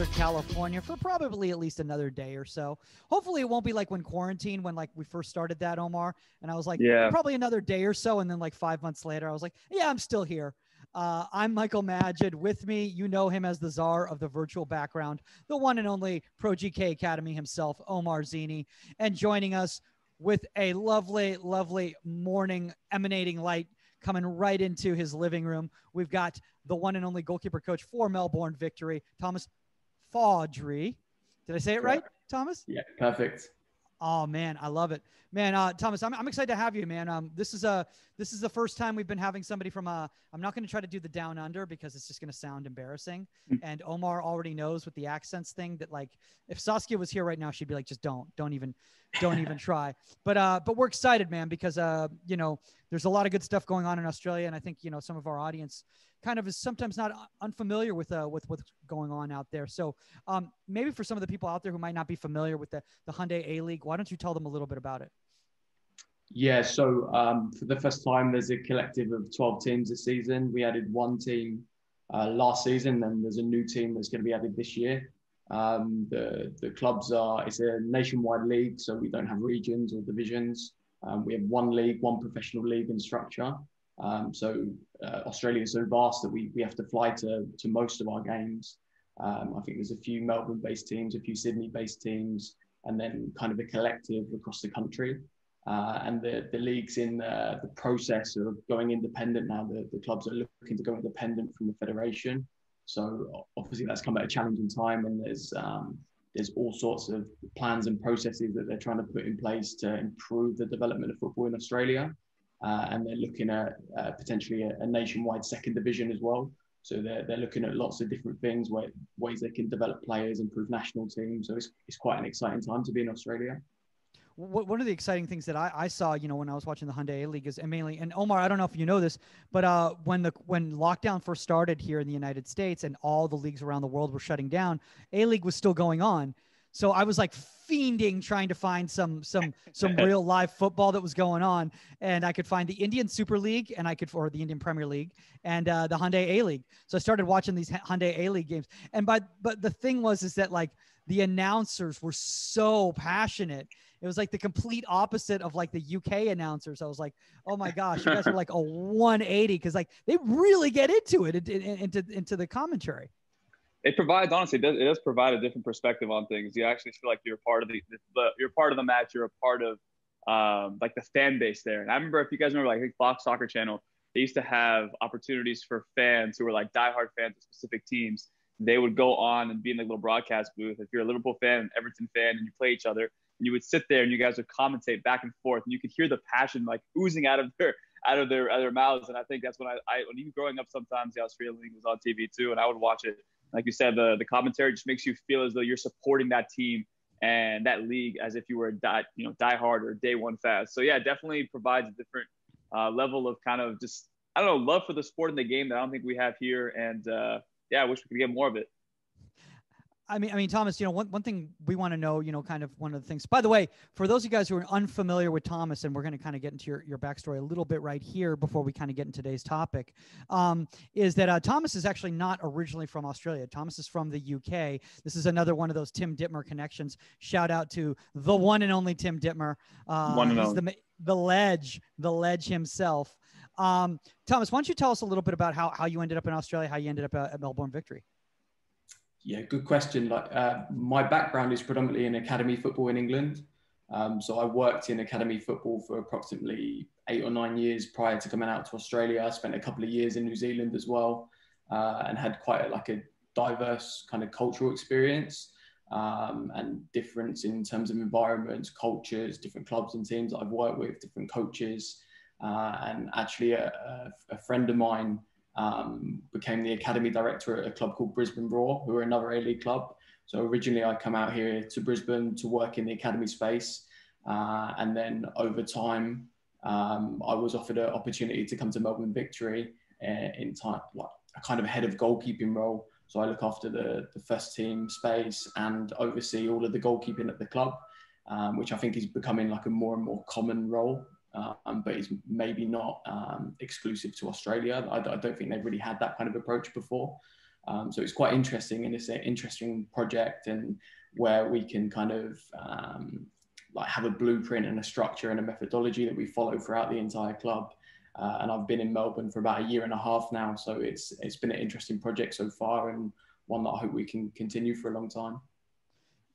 Northern California for probably at least another day or so. Hopefully it won't be like when quarantine, when like we first started that, Omar, and I was like, Yeah. probably another day or so. And then like 5 months later, I was like, yeah, I'm still here. I'm Michael Magid. With me, you know him as the czar of the virtual background, the one and only Pro GK Academy himself, Omar Zini. And joining us with a lovely, lovely morning emanating light coming right into his living room, we've got the one and only goalkeeper coach for Melbourne Victory, Thomas Fawdry. Did I say it right, Thomas? Yeah, perfect. Oh man, I love it, man. Thomas, I'm excited to have you, man. This is the first time we've been having somebody from I'm not going to try to do the down under because it's just going to sound embarrassing. And Omar already knows with the accents thing that like if Saskia was here right now, she'd be like, just don't even try. But we're excited, man, because you know, there's a lot of good stuff going on in Australia, and I think you know some of our audience kind of is sometimes not unfamiliar with what's going on out there. So maybe for some of the people out there who might not be familiar with the Hyundai A-League, why don't you tell them a little bit about it? Yeah, so for the first time, there's a collective of 12 teams this season. We added one team last season, and there's a new team that's going to be added this year. The clubs it's a nationwide league, so we don't have regions or divisions. We have one league, one professional league in structure. Australia is so vast that we have to fly to most of our games. I think there's a few Melbourne-based teams, a few Sydney-based teams, and then kind of a collective across the country. And the league's in the process of going independent now. The clubs are looking to go independent from the federation. So obviously that's come at a challenging time, and there's all sorts of plans and processes that they're trying to put in place to improve the development of football in Australia. And they're looking at potentially a nationwide second division as well. So they're looking at lots of different things, ways they can develop players, improve national teams. So it's quite an exciting time to be in Australia. One of the exciting things that I saw, you know, when I was watching the Hyundai A-League is mainly, and Omar, I don't know if you know this, but when lockdown first started here in the United States and all the leagues around the world were shutting down, A-League was still going on. So I was like fiending trying to find some real live football that was going on, and I could find the Indian Super League or the Indian Premier League and the Hyundai A-League. So I started watching these Hyundai A-League games, but the thing is that like the announcers were so passionate. It was like the complete opposite of like the UK announcers. I was like, oh my gosh, you guys are like a 180 because like they really get into it into the commentary. It provides, honestly, it does provide a different perspective on things. You actually feel like you're part of you're part of the match. You're a part of like the fan base there. And I remember, if you guys remember, like I think Fox Soccer Channel, they used to have opportunities for fans who were like diehard fans of specific teams. They would go on and be in the little broadcast booth. If you're a Liverpool fan, an Everton fan, and you play each other, and you would sit there and you guys would commentate back and forth, and you could hear the passion like oozing out of their mouths. And I think that's when when even growing up, sometimes the Australian League was on TV too, and I would watch it. Like you said, the commentary just makes you feel as though you're supporting that team and that league as if you were a diehard or day one fan. So yeah, it definitely provides a different level of kind of just, I don't know, love for the sport and the game that I don't think we have here. And yeah, I wish we could get more of it. I mean, Thomas, you know, one thing we want to know, you know, kind of one of the things, by the way, for those of you guys who are unfamiliar with Thomas, and we're going to kind of get into your backstory a little bit right here before we kind of get into today's topic, is that Thomas is actually not originally from Australia. Thomas is from the UK. This is another one of those Tim Dittmer connections. Shout out to the one and only Tim Dittmer. He's the ledge himself. Thomas, why don't you tell us a little bit about how you ended up in Australia, how you ended up at Melbourne Victory? Yeah, good question. Like my background is predominantly in academy football in England. So I worked in academy football for approximately 8 or 9 years prior to coming out to Australia. I spent a couple of years in New Zealand as well, and had quite a diverse kind of cultural experience and difference in terms of environments, cultures, different clubs and teams that I've worked with, different coaches. And actually a friend of mine became the academy director at a club called Brisbane Roar, who are another A-League club. So originally I come out here to Brisbane to work in the academy space. And then over time, I was offered an opportunity to come to Melbourne Victory in time, like a kind of head of goalkeeping role. So I look after the first team space and oversee all of the goalkeeping at the club, which I think is becoming like a more and more common role. But it's maybe not exclusive to Australia. I don't think they've really had that kind of approach before. So it's quite interesting, and it's an interesting project, and where we can kind of like have a blueprint and a structure and a methodology that we follow throughout the entire club. And I've been in Melbourne for about 1.5 years now, so it's been an interesting project so far, and one that I hope we can continue for a long time.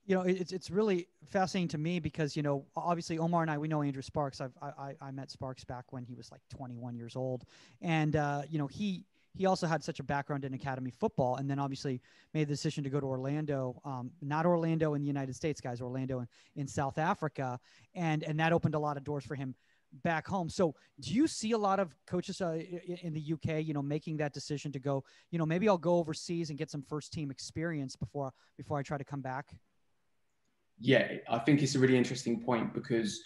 You know, it's really fascinating to me because, you know, obviously Omar and I, we know Andrew Sparks. I met Sparks back when he was like 21 years old, and you know, he also had such a background in academy football, and then obviously made the decision to go to Orlando, not Orlando in the United States, guys, Orlando in South Africa, and that opened a lot of doors for him back home. So do you see a lot of coaches in the UK, you know, making that decision to go, you know, maybe I'll go overseas and get some first team experience before I try to come back? Yeah, I think it's a really interesting point, because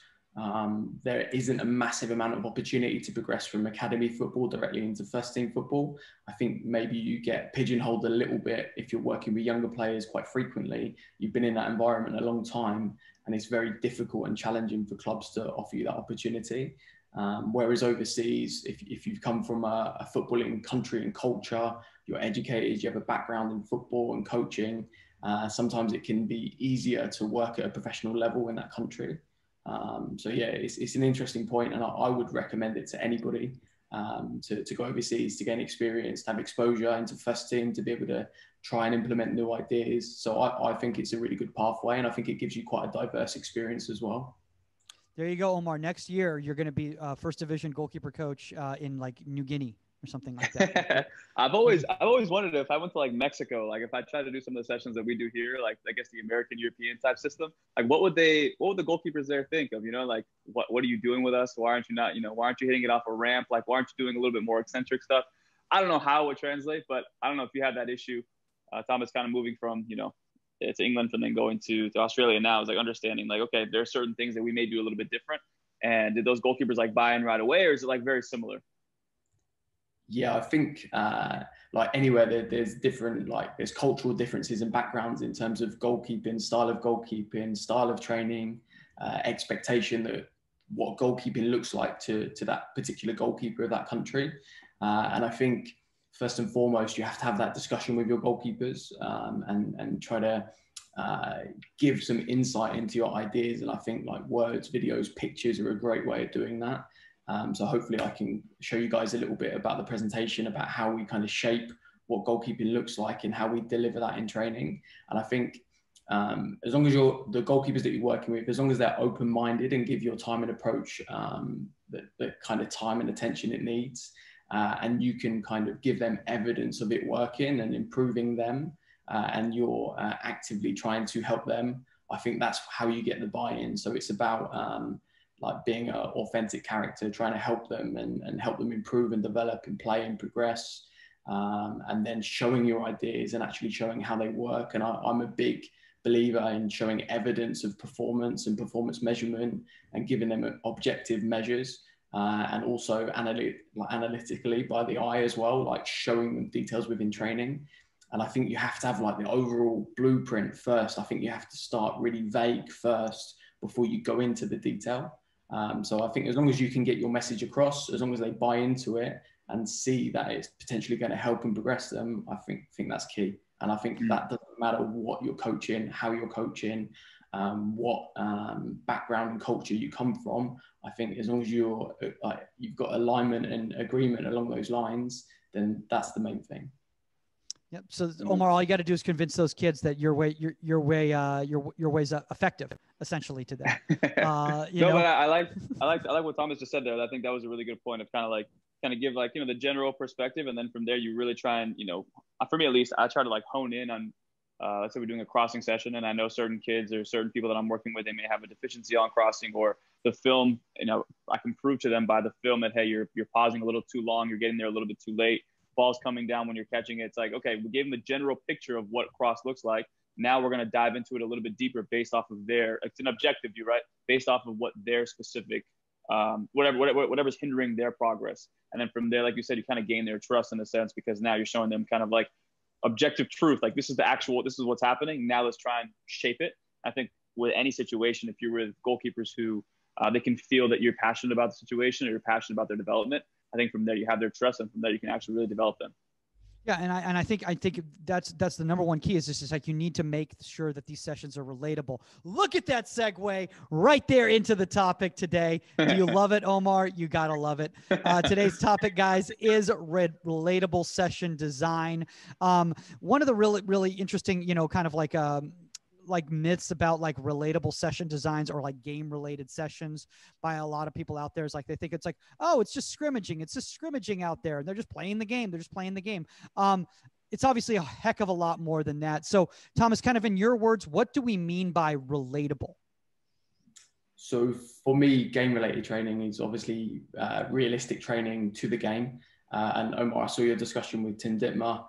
there isn't a massive amount of opportunity to progress from academy football directly into first team football. I think maybe you get pigeonholed a little bit if you're working with younger players quite frequently. You've been in that environment a long time, and it's very difficult and challenging for clubs to offer you that opportunity. Whereas overseas, if you've come from a footballing country and culture, you're educated, you have a background in football and coaching, sometimes it can be easier to work at a professional level in that country. So yeah, it's an interesting point, and I would recommend it to anybody, to go overseas, to gain experience, to have exposure into first team, to be able to try and implement new ideas. So I think it's a really good pathway, and I think it gives you quite a diverse experience as well. There you go, Omar. Next year, you're going to be first division goalkeeper coach in like New Guinea or something like that. I've always wondered if I went to like Mexico, like if I tried to do some of the sessions that we do here, like I guess the American European type system, like what would the goalkeepers there think of, you know, like what are you doing with us? Why aren't you not, you know, why aren't you hitting it off a ramp? Like, why aren't you doing a little bit more eccentric stuff? I don't know how it would translate, but I don't know if you had that issue. Thomas kind of moving from, you know, to England and then going to Australia now, is like understanding like, okay, there are certain things that we may do a little bit different. And did those goalkeepers like buy in right away, or is it like very similar? Yeah, I think like anywhere there's different, like there's cultural differences and backgrounds in terms of goalkeeping, style of training, expectation that what goalkeeping looks like to that particular goalkeeper of that country. And I think first and foremost, you have to have that discussion with your goalkeepers, and try to give some insight into your ideas. And I think like words, videos, pictures are a great way of doing that. So hopefully I can show you guys a little bit about the presentation, about how we kind of shape what goalkeeping looks like and how we deliver that in training. And I think as long as the goalkeepers that you're working with, as long as they're open-minded and give your time and approach the kind of time and attention it needs, and you can kind of give them evidence of it working and improving them, and you're actively trying to help them, I think that's how you get the buy-in. So it's about like being an authentic character, trying to help them and help them improve and develop and play and progress, and then showing your ideas and actually showing how they work. And I'm a big believer in showing evidence of performance and performance measurement and giving them objective measures, and also analytically by the eye as well, like showing them details within training. And I think you have to have like the overall blueprint first. I think you have to start really vague first before you go into the detail. So I think as long as you can get your message across, as long as they buy into it and see that it's potentially going to help and progress them, I think that's key. And I think that doesn't matter what you're coaching, how you're coaching, what background and culture you come from. I think as long as you've got alignment and agreement along those lines, then that's the main thing. Yep. So Omar, all you got to do is convince those kids that your way's effective, essentially, to them. But I like what Thomas just said there. I think that was a really good point of kind of give like, you know, the general perspective, and then from there you really try and, you know, for me at least, I try to like hone in on, let's say we're doing a crossing session, and I know certain kids or certain people that I'm working with, they may have a deficiency on crossing, or the film, you know, I can prove to them by the film that, hey, you're pausing a little too long, you're getting there a little bit too late. Ball's coming down when you're catching it. It's like, okay, we gave them a general picture of what cross looks like. Now we're going to dive into it a little bit deeper based off of it's an objective view, right? Based off of what their specific, whatever's hindering their progress. And then from there, like you said, you kind of gain their trust in a sense, because now you're showing them kind of like objective truth. Like this is what's happening. Now let's try and shape it. I think with any situation, if you're with goalkeepers who they can feel that you're passionate about the situation or you're passionate about their development, I think from there you have their trust, and from there you can actually really develop them. Yeah, and I think that's the number one key is just like you need to make sure that these sessions are relatable. Look at that segue right there into the topic today. Do you love it, Omar? You gotta love it. Today's topic, guys, is relatable session design. One of the really interesting, kind of like myths about like relatable session designs or like game related sessions by a lot of people out there is like they think it's like, oh, it's just scrimmaging out there and they're just playing the game. It's obviously a heck of a lot more than that. So Thomas, kind of in your words, what do we mean by relatable? So for me, game related training is obviously realistic training to the game. And Omar, I saw your discussion with Tim Dittmer,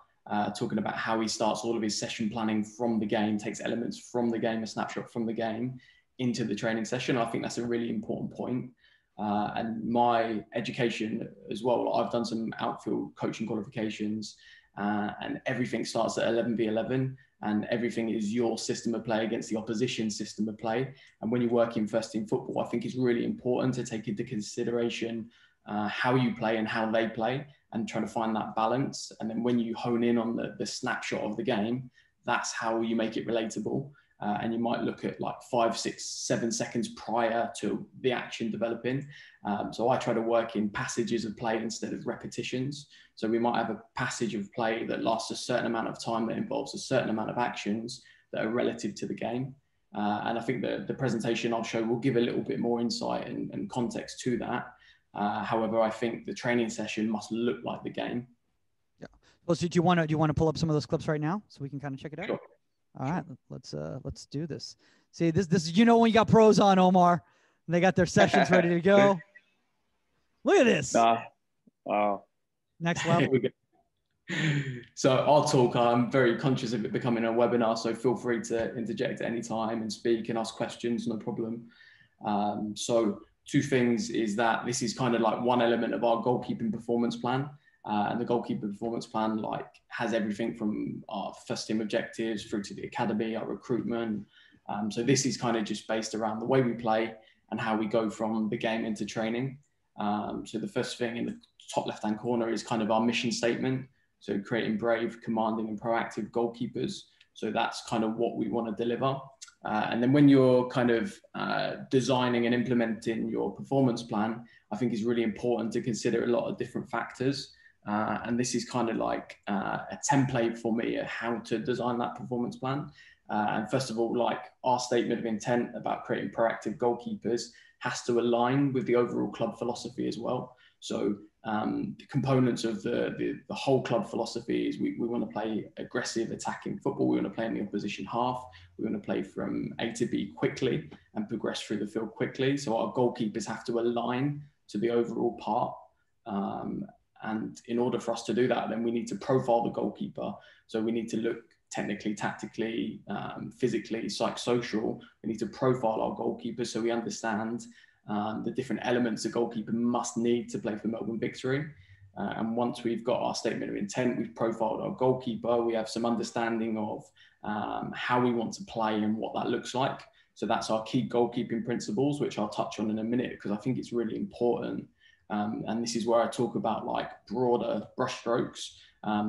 talking about how he starts all of his session planning from the game, takes elements from the game, a snapshot from the game into the training session. I think that's a really important point. And my education as well, I've done some outfield coaching qualifications, and everything starts at 11v11, and everything is your system of play against the opposition system of play. And when you're working first team football, I think it's really important to take into consideration how you play and how they play, and trying to find that balance. And then when you hone in on the snapshot of the game, that's how you make it relatable. And you might look at like 5, 6, 7 seconds prior to the action developing. So I try to work in passages of play instead of repetitions. So we might have a passage of play that lasts a certain amount of time that involves a certain amount of actions that are relative to the game. And I think the presentation I'll show will give a little bit more insight and context to that. However, I think the training session must look like the game. Yeah. Well, so do you want to pull up some of those clips right now so we can kind of check it out? Sure. All right, let's do this. See, this when you got pros on, Omar, and they got their sessions ready to go. Look at this. Wow. Next level. So I'll talk. I'm very conscious of it becoming a webinar, so feel free to interject at any time and speak and ask questions, no problem. So 2 things is that this is kind of like one element of our goalkeeping performance plan. And the goalkeeper performance plan like has everything from our first team objectives through to the academy, our recruitment. So this is kind of just based around the way we play and how we go from the game into training. So the first thing in the top left-hand corner is kind of our mission statement. So creating brave, commanding and proactive goalkeepers. So that's kind of what we want to deliver. And then when you're kind of designing and implementing your performance plan, I think it's really important to consider a lot of different factors. And this is kind of like a template for me of how to design that performance plan. And first of all, like our statement of intent about creating proactive goalkeepers has to align with the overall club philosophy as well. So the components of the whole club philosophy is we want to play aggressive attacking football. We want to play in the opposition half. We want to play from A to B quickly and progress through the field quickly. So our goalkeepers have to align to the overall part. And in order for us to do that, then we need to profile the goalkeeper. So we need to look technically, tactically, physically, psychosocial. We need to profile our goalkeeper so we understand the different elements a goalkeeper must need to play for Melbourne Victory. And once we've got our statement of intent, we've profiled our goalkeeper, we have some understanding of how we want to play and what that looks like. So that's our key goalkeeping principles, which I'll touch on in a minute because I think it's really important. And this is where I talk about like broader brushstrokes.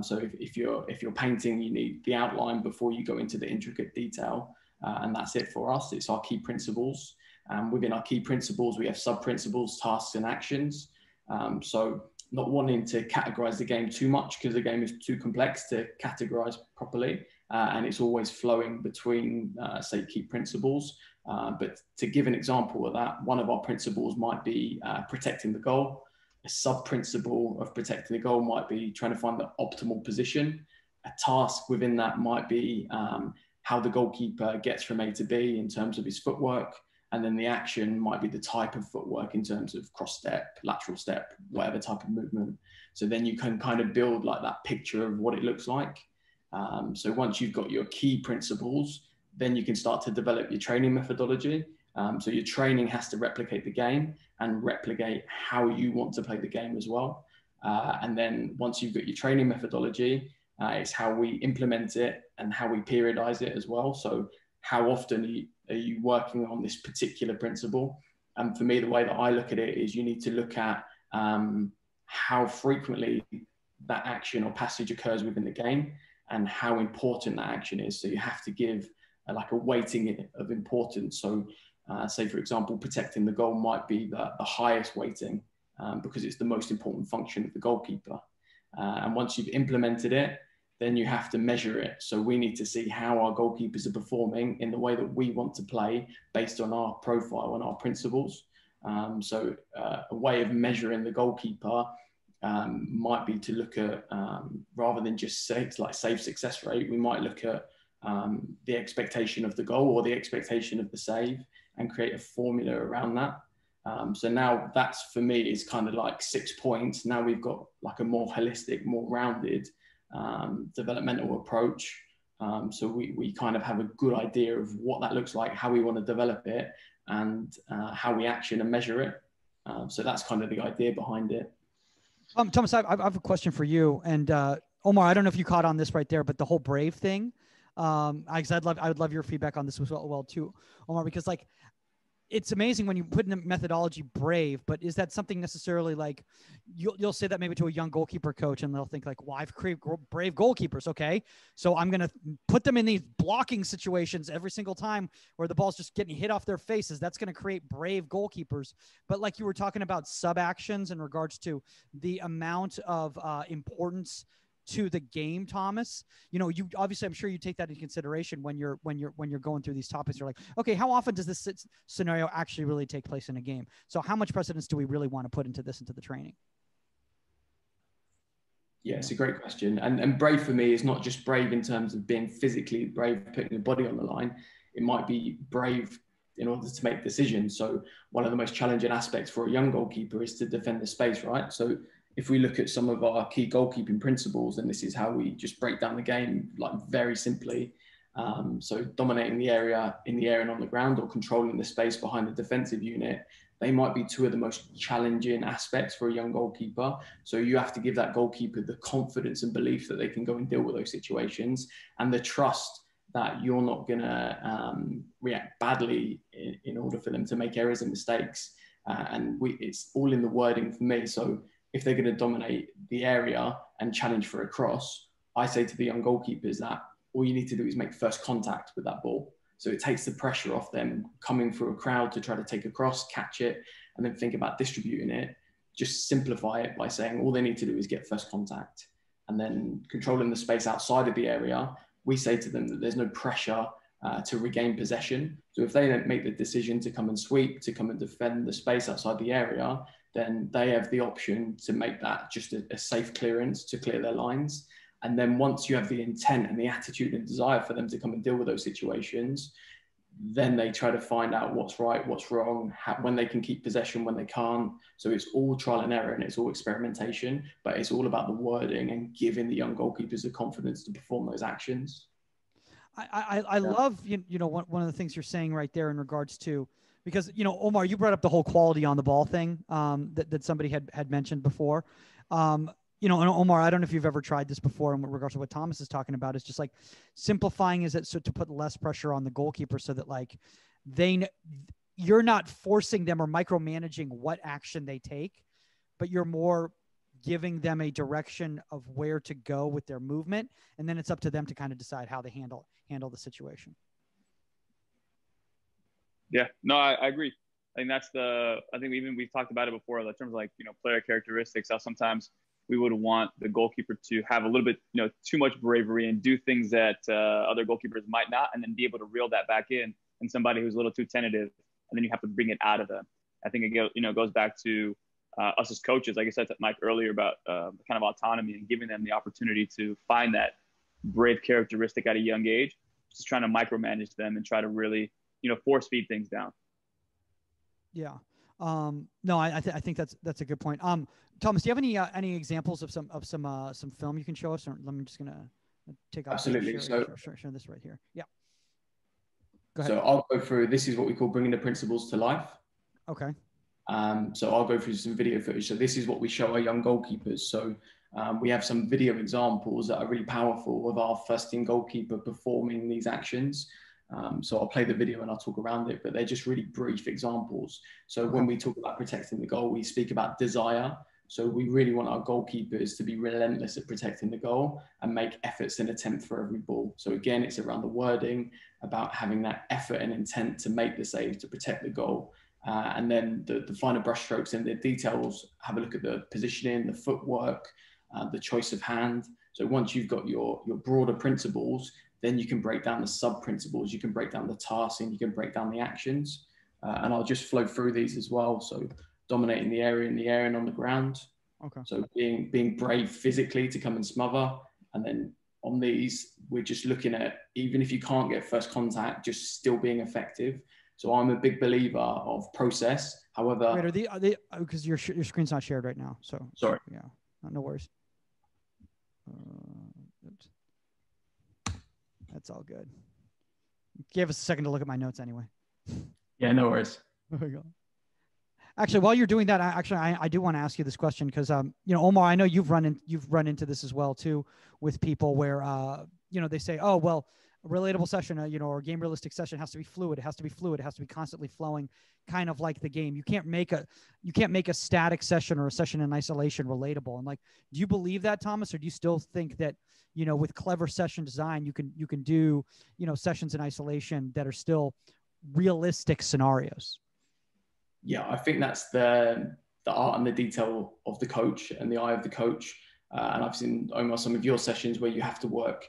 So if you're painting, you need the outline before you go into the intricate detail. And that's it for us. It's our key principles. Within our key principles, we have sub-principles, tasks and actions. So not wanting to categorize the game too much because the game is too complex to categorize properly. And it's always flowing between, say, key principles. But to give an example of that, one of our principles might be protecting the goal. A sub-principle of protecting the goal might be trying to find the optimal position. A task within that might be how the goalkeeper gets from A to B in terms of his footwork. And then the action might be the type of footwork in terms of cross step, lateral step, whatever type of movement. So then you can kind of build like that picture of what it looks like. So once you've got your key principles, then you can start to develop your training methodology. So your training has to replicate the game and replicate how you want to play the game as well. And then once you've got your training methodology, it's how we implement it and how we periodize it as well. So how often are you working on this particular principle? And for me, the way that I look at it is you need to look at how frequently that action or passage occurs within the game and how important that action is. So you have to give like a weighting of importance. So say, for example, protecting the goal might be the highest weighting because it's the most important function of the goalkeeper. And once you've implemented it, then you have to measure it. So we need to see how our goalkeepers are performing in the way that we want to play based on our profile and our principles. So a way of measuring the goalkeeper might be to look at, rather than just save success rate, we might look at the expectation of the goal or the expectation of the save and create a formula around that. So now that's, for me, is kind of like 6 points. Now we've got like a more holistic, more rounded developmental approach. So we kind of have a good idea of what that looks like, how we want to develop it, and how we action and measure it. So that's kind of the idea behind it. Thomas, I have a question for you. And Omar, I don't know if you caught on this right there, but the whole Brave thing, I would love your feedback on this as well too, Omar, because like, it's amazing when you put in the methodology Brave, but is that something necessarily like you'll say that maybe to a young goalkeeper coach and they'll think like, well, I've created brave goalkeepers. Okay. So I'm going to put them in these blocking situations every single time where the ball's just getting hit off their faces. That's going to create brave goalkeepers. But like you were talking about sub actions in regards to the amount of importance to the game, Thomas, you know, you obviously, I'm sure you take that into consideration when you're going through these topics. You're like, okay, how often does this scenario actually really take place in a game? So how much precedence do we really want to put into the training? Yeah, it's a great question. And brave for me is not just brave in terms of being physically brave, putting your body on the line. It might be brave in order to make decisions. So one of the most challenging aspects for a young goalkeeper is to defend the space, right? So if we look at some of our key goalkeeping principles, and this is how we just break down the game, like very simply. So dominating the area in the air and on the ground, or controlling the space behind the defensive unit, they might be two of the most challenging aspects for a young goalkeeper. So you have to give that goalkeeper the confidence and belief that they can go and deal with those situations, and the trust that you're not going to react badly in order for them to make errors and mistakes. It's all in the wording for me. So if they're going to dominate the area and challenge for a cross, I say to the young goalkeepers that all you need to do is make first contact with that ball. So it takes the pressure off them coming through a crowd to try to take a cross, catch it, and then think about distributing it. Just simplify it by saying all they need to do is get first contact. And then controlling the space outside of the area, we say to them that there's no pressure to regain possession. So if they don't make the decision to come and sweep, to come and defend the space outside the area, then they have the option to make that just a safe clearance to clear their lines. And then once you have the intent and the attitude and desire for them to come and deal with those situations, then they try to find out what's right, what's wrong, when they can keep possession, when they can't. So it's all trial and error and it's all experimentation, but it's all about the wording and giving the young goalkeepers the confidence to perform those actions. I love, you know, one of the things you're saying right there in regards to, because, you know, Omar, you brought up the whole quality on the ball thing that somebody had mentioned before. You know, and Omar, I don't know if you've ever tried this before in regards to what Thomas is talking about. It's just like simplifying is it so to put less pressure on the goalkeeper so that like you're not forcing them or micromanaging what action they take, but you're more giving them a direction of where to go with their movement. And then it's up to them to kind of decide how they handle the situation. Yeah, no, I agree. I think I think we've talked about it before in terms of like, you know, player characteristics, how sometimes we would want the goalkeeper to have a little bit, you know, too much bravery and do things that other goalkeepers might not, and then be able to reel that back in somebody who's a little too tentative, and then you have to bring it out of them. I think it goes back to us as coaches, like I said to Mike earlier about kind of autonomy and giving them the opportunity to find that brave characteristic at a young age, just trying to micromanage them and try to really, you know, force feed things down. Yeah. No, I think that's a good point. Thomas, do you have any examples of some film you can show us? Or I'm just gonna take off. Absolutely. Share this right here. Yeah. Go ahead. So I'll go through. This is what we call bringing the principles to life. Okay. So I'll go through some video footage. So this is what we show our young goalkeepers. So we have some video examples that are really powerful of our first team goalkeeper performing these actions. So I'll play the video and I'll talk around it, but they're just really brief examples. So when we talk about protecting the goal, we speak about desire. So we really want our goalkeepers to be relentless at protecting the goal and make efforts and attempt for every ball. So again, it's around the wording, about having that effort and intent to make the save, to protect the goal. And then the finer brushstrokes and the details, have a look at the positioning, the footwork, the choice of hand. So once you've got your broader principles, then you can break down the sub-principles, you can break down the tasks, and you can break down the actions. And I'll just flow through these as well. So dominating the area in the air and on the ground. Okay. So being brave physically to come and smother. And then on these, we're just looking at, even if you can't get first contact, just still being effective. So I'm a big believer of process. However, wait, are they because your screen's not shared right now. So sorry. Yeah, no worries. That's all good. Give us a second to look at my notes anyway. Yeah, no worries. There we go. Actually, while you're doing that, I do want to ask you this question because, you know, Omar, I know you've run into this as well too with people where, you know, they say, oh, well, a relatable session, you know, or a game realistic session has to be fluid. It has to be fluid. It has to be constantly flowing, kind of like the game. You can't make a static session or a session in isolation relatable. And like, do you believe that, Thomas, or do you still think that, you know, with clever session design, you can do, you know, sessions in isolation that are still realistic scenarios? Yeah, I think that's the art and the detail of the coach and the eye of the coach. And I've seen, Omar, some of your sessions where you have to work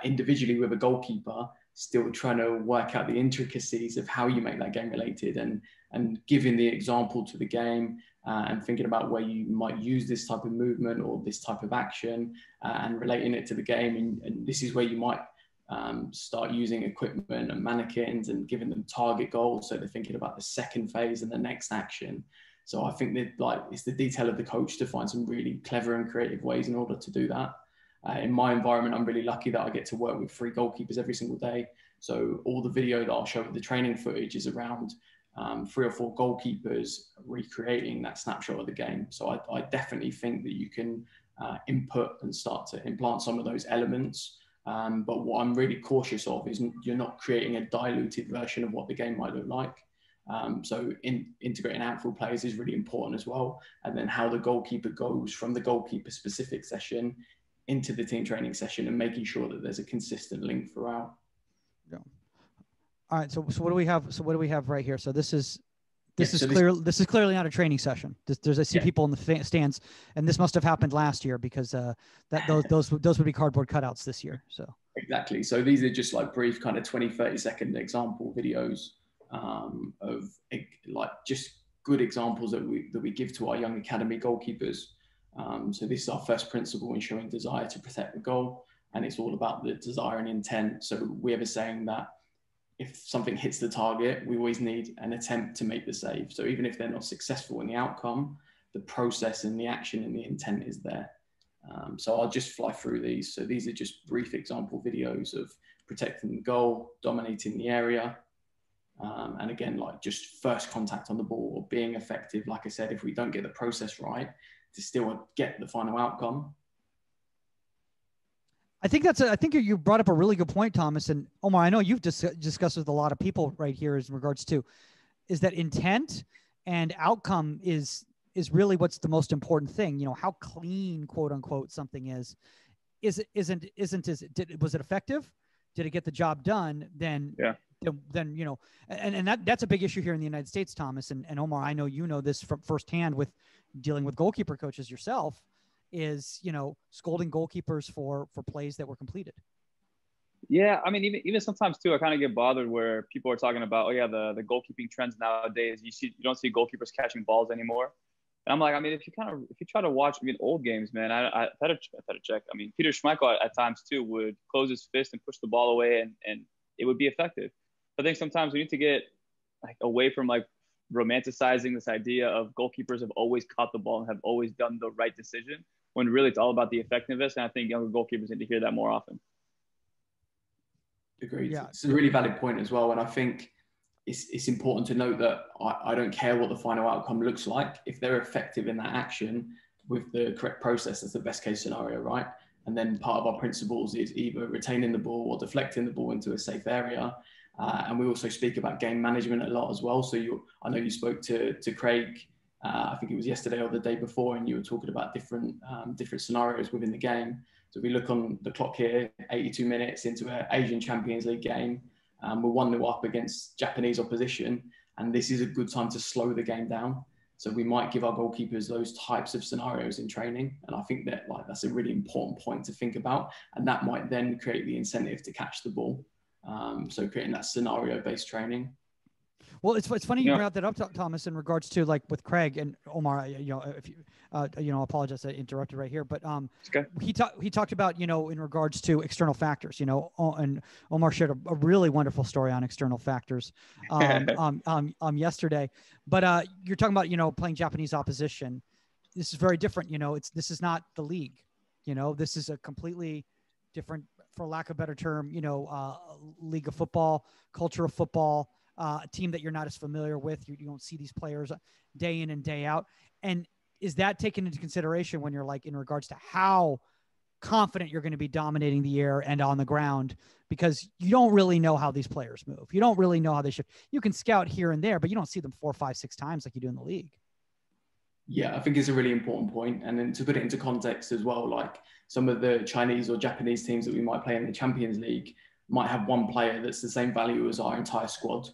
individually with a goalkeeper, still trying to work out the intricacies of how you make that game related, and giving the example to the game, and thinking about where you might use this type of movement or this type of action, and relating it to the game. And this is where you might start using equipment and mannequins and giving them target goals, so they're thinking about the second phase and the next action. So I think that, like, it's the detail of the coach to find some really clever and creative ways in order to do that. In my environment, I'm really lucky that I get to work with 3 goalkeepers every single day. So all the video that I'll show with the training footage is around 3 or 4 goalkeepers recreating that snapshot of the game. So I definitely think that you can input and start to implant some of those elements. But what I'm really cautious of is you're not creating a diluted version of what the game might look like. So integrating outfield players is really important as well. And then how the goalkeeper goes from the goalkeeper specific session into the team training session, and making sure that there's a consistent link throughout. Yeah. All right. So what do we have? So what do we have right here? So this is This is clearly not a training session. I see people in the stands, and this must have happened last year because those would be cardboard cutouts this year. So exactly. So these are just like brief kind of 20-30 second example videos of like just good examples that we give to our young academy goalkeepers. So this is our first principle, ensuring desire to protect the goal, and it's all about the desire and intent. So we have a saying that if something hits the target, we always need an attempt to make the save. So even if they're not successful in the outcome, the process and the action and the intent is there. So I'll just fly through these. So these are just brief example videos of protecting the goal, dominating the area. And again, like just first contact on the ball or being effective. Like I said, if we don't get the process right, to still get the final outcome. I think you brought up a really good point, Thomas. And Omar, I know you've discussed with a lot of people right here in regards to, is that intent and outcome is really what's the most important thing. You know, how clean, quote unquote, something is was it effective? Did it get the job done? Then you know, and that's a big issue here in the United States, Thomas and Omar. I know you know this from firsthand with dealing with goalkeeper coaches yourself. Is, you know, scolding goalkeepers for plays that were completed. Yeah, I mean, even sometimes too, I kind of get bothered where people are talking about, oh yeah, the goalkeeping trends nowadays. You don't see goalkeepers catching balls anymore. And I'm like, I mean, if you try to watch, old games, man, I had to check. I mean, Peter Schmeichel at times too would close his fist and push the ball away, and it would be effective. I think sometimes we need to get like away from like romanticizing this idea of goalkeepers have always caught the ball and have always done the right decision, when really it's all about the effectiveness. And I think younger goalkeepers need to hear that more often. Agreed. Yeah. It's a really valid point as well. And I think it's important to note that I don't care what the final outcome looks like. If they're effective in that action with the correct process, that's the best case scenario, right? And then part of our principles is either retaining the ball or deflecting the ball into a safe area. And we also speak about game management a lot as well. So I know you spoke to Craig I think it was yesterday or the day before, and you were talking about different scenarios within the game. So if we look on the clock here, 82 minutes into an Asian Champions League game, we're 1-0 up against Japanese opposition, and this is a good time to slow the game down. So we might give our goalkeepers those types of scenarios in training, and I think that that's a really important point to think about, and that might then create the incentive to catch the ball. So creating that scenario-based training. Well, it's funny you brought that up, Thomas, in regards to like with Craig and Omar. If you, apologize, I interrupted right here, but okay. he talked about in regards to external factors. And Omar shared a really wonderful story on external factors yesterday. But you're talking about playing Japanese opposition. This is very different. This is not the league. This is a completely different, for lack of a better term, league of football, culture of football. A team that you're not as familiar with. You don't see these players day in and day out. And is that taken into consideration when you're like in regards to how confident you're going to be dominating the air and on the ground? Because you don't really know how these players move. You don't really know how they should. You can scout here and there, but you don't see them 4, 5, 6 times like you do in the league. Yeah, I think it's a really important point. And then to put it into context as well, like some of the Chinese or Japanese teams that we might play in the Champions League might have one player that's the same value as our entire squad.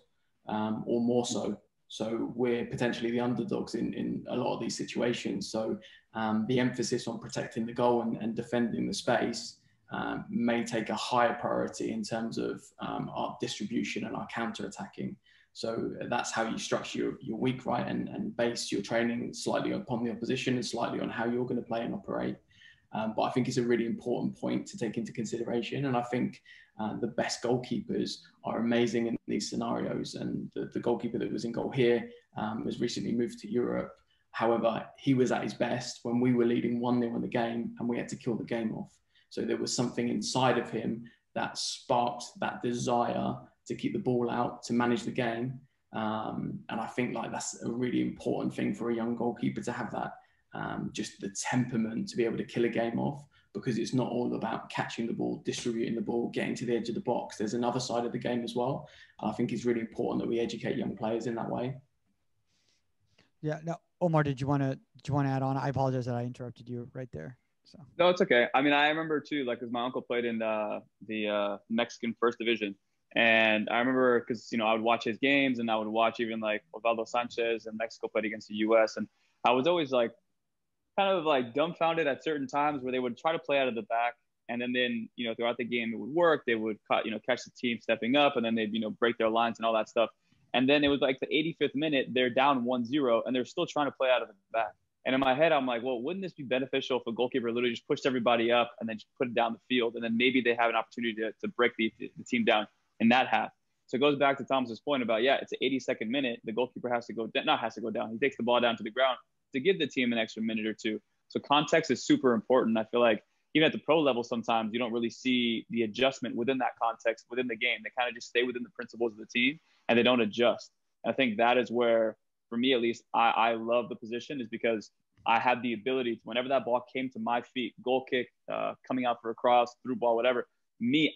Or more so. So we're potentially the underdogs in a lot of these situations. So the emphasis on protecting the goal and defending the space may take a higher priority in terms of our distribution and our counter-attacking. So that's how you structure your week, right? And base your training slightly upon the opposition and slightly on how you're going to play and operate. But I think it's a really important point to take into consideration. And I think the best goalkeepers are amazing in these scenarios. And the goalkeeper that was in goal here has recently moved to Europe. However, he was at his best when we were leading 1-0 in the game and we had to kill the game off. So there was something inside of him that sparked that desire to keep the ball out, to manage the game. And I think that's a really important thing for a young goalkeeper to have that. Just the temperament to be able to kill a game off, because it's not all about catching the ball, distributing the ball, getting to the edge of the box. There's another side of the game as well. I think it's really important that we educate young players in that way. Yeah. No, Omar, did you want to add on? I apologize that I interrupted you right there. So. No, it's okay. I mean, I remember too, because my uncle played in the Mexican First Division. And I remember because, I would watch his games and I would watch even like Osvaldo Sanchez and Mexico played against the U.S. And I was always like, kind of like dumbfounded at certain times where they would try to play out of the back. And then throughout the game, it would work. They would catch the team stepping up and then they'd, break their lines and all that stuff. And then it was like the 85th minute, they're down 1-0 and they're still trying to play out of the back. And in my head, I'm like, well, wouldn't this be beneficial if a goalkeeper literally just pushed everybody up and then just put it down the field? And then maybe they have an opportunity to break the team down in that half. So it goes back to Thomas's point about, it's an 82nd minute. The goalkeeper has to go down. He takes the ball down to the ground to give the team an extra minute or two. So context is super important. I feel like even at the pro level, sometimes you don't really see the adjustment within that context, within the game. They kind of just stay within the principles of the team and they don't adjust. And I think that is where, for me at least, I love the position, is because I had the ability to, whenever that ball came to my feet, goal kick, coming out for a cross, through ball, whatever,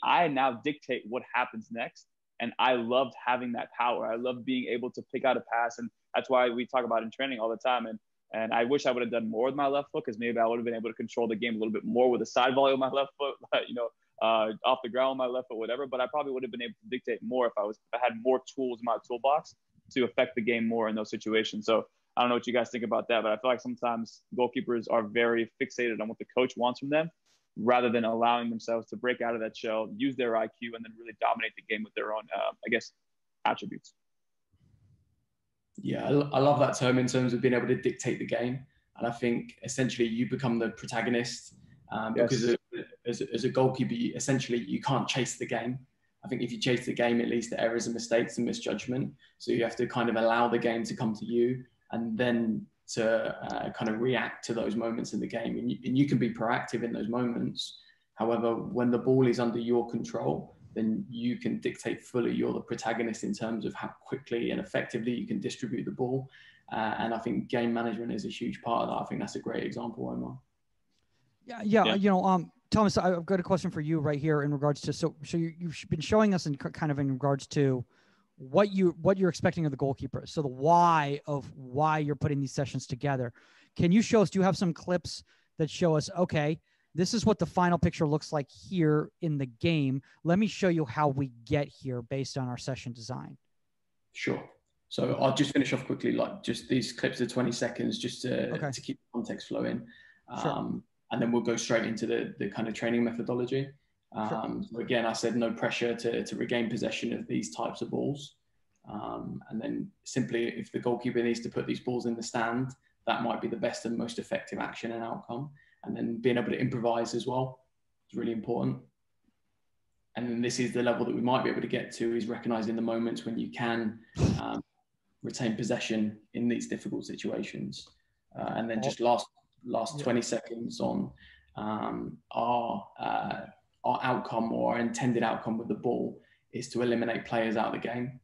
I now dictate what happens next. And I loved having that power. I loved being able to pick out a pass. And that's why we talk about in training all the time. And I wish I would have done more with my left foot, because maybe I would have been able to control the game a little bit more with a side volley with my left foot, off the ground with my left foot, whatever. But I probably would have been able to dictate more if I had more tools in my toolbox to affect the game more in those situations. So I don't know what you guys think about that, but I feel like sometimes goalkeepers are very fixated on what the coach wants from them, rather than allowing themselves to break out of that shell, use their IQ, and then really dominate the game with their own, attributes. Yeah, I love that term in terms of being able to dictate the game. And I think essentially you become the protagonist because as a goalkeeper, essentially you can't chase the game. I think if you chase the game, it leads to errors and mistakes and misjudgment. So you have to kind of allow the game to come to you and then to kind of react to those moments in the game. And you can be proactive in those moments. However, when the ball is under your control, then you can dictate fully. You're the protagonist in terms of how quickly and effectively you can distribute the ball. And I think game management is a huge part of that. I think that's a great example, Omar. Yeah. Thomas, I've got a question for you right here in regards to, so you've been showing us in kind of in regards to what you're expecting of the goalkeeper. So the why of why you're putting these sessions together. Can you show us, do you have some clips that show us, okay, this is what the final picture looks like here in the game. Let me show you how we get here based on our session design. Sure. So I'll just finish off quickly, like just these clips of 20 seconds, just to keep the context flowing. Sure. And then we'll go straight into the kind of training methodology. So again, I said no pressure to regain possession of these types of balls. And then simply, if the goalkeeper needs to put these balls in the stand, that might be the best and most effective action and outcome. And then being able to improvise as well is really important. And then this is the level that we might be able to get to, is recognizing the moments when you can retain possession in these difficult situations. And then just last 20 seconds on our outcome, or our intended outcome with the ball, is to eliminate players out of the game.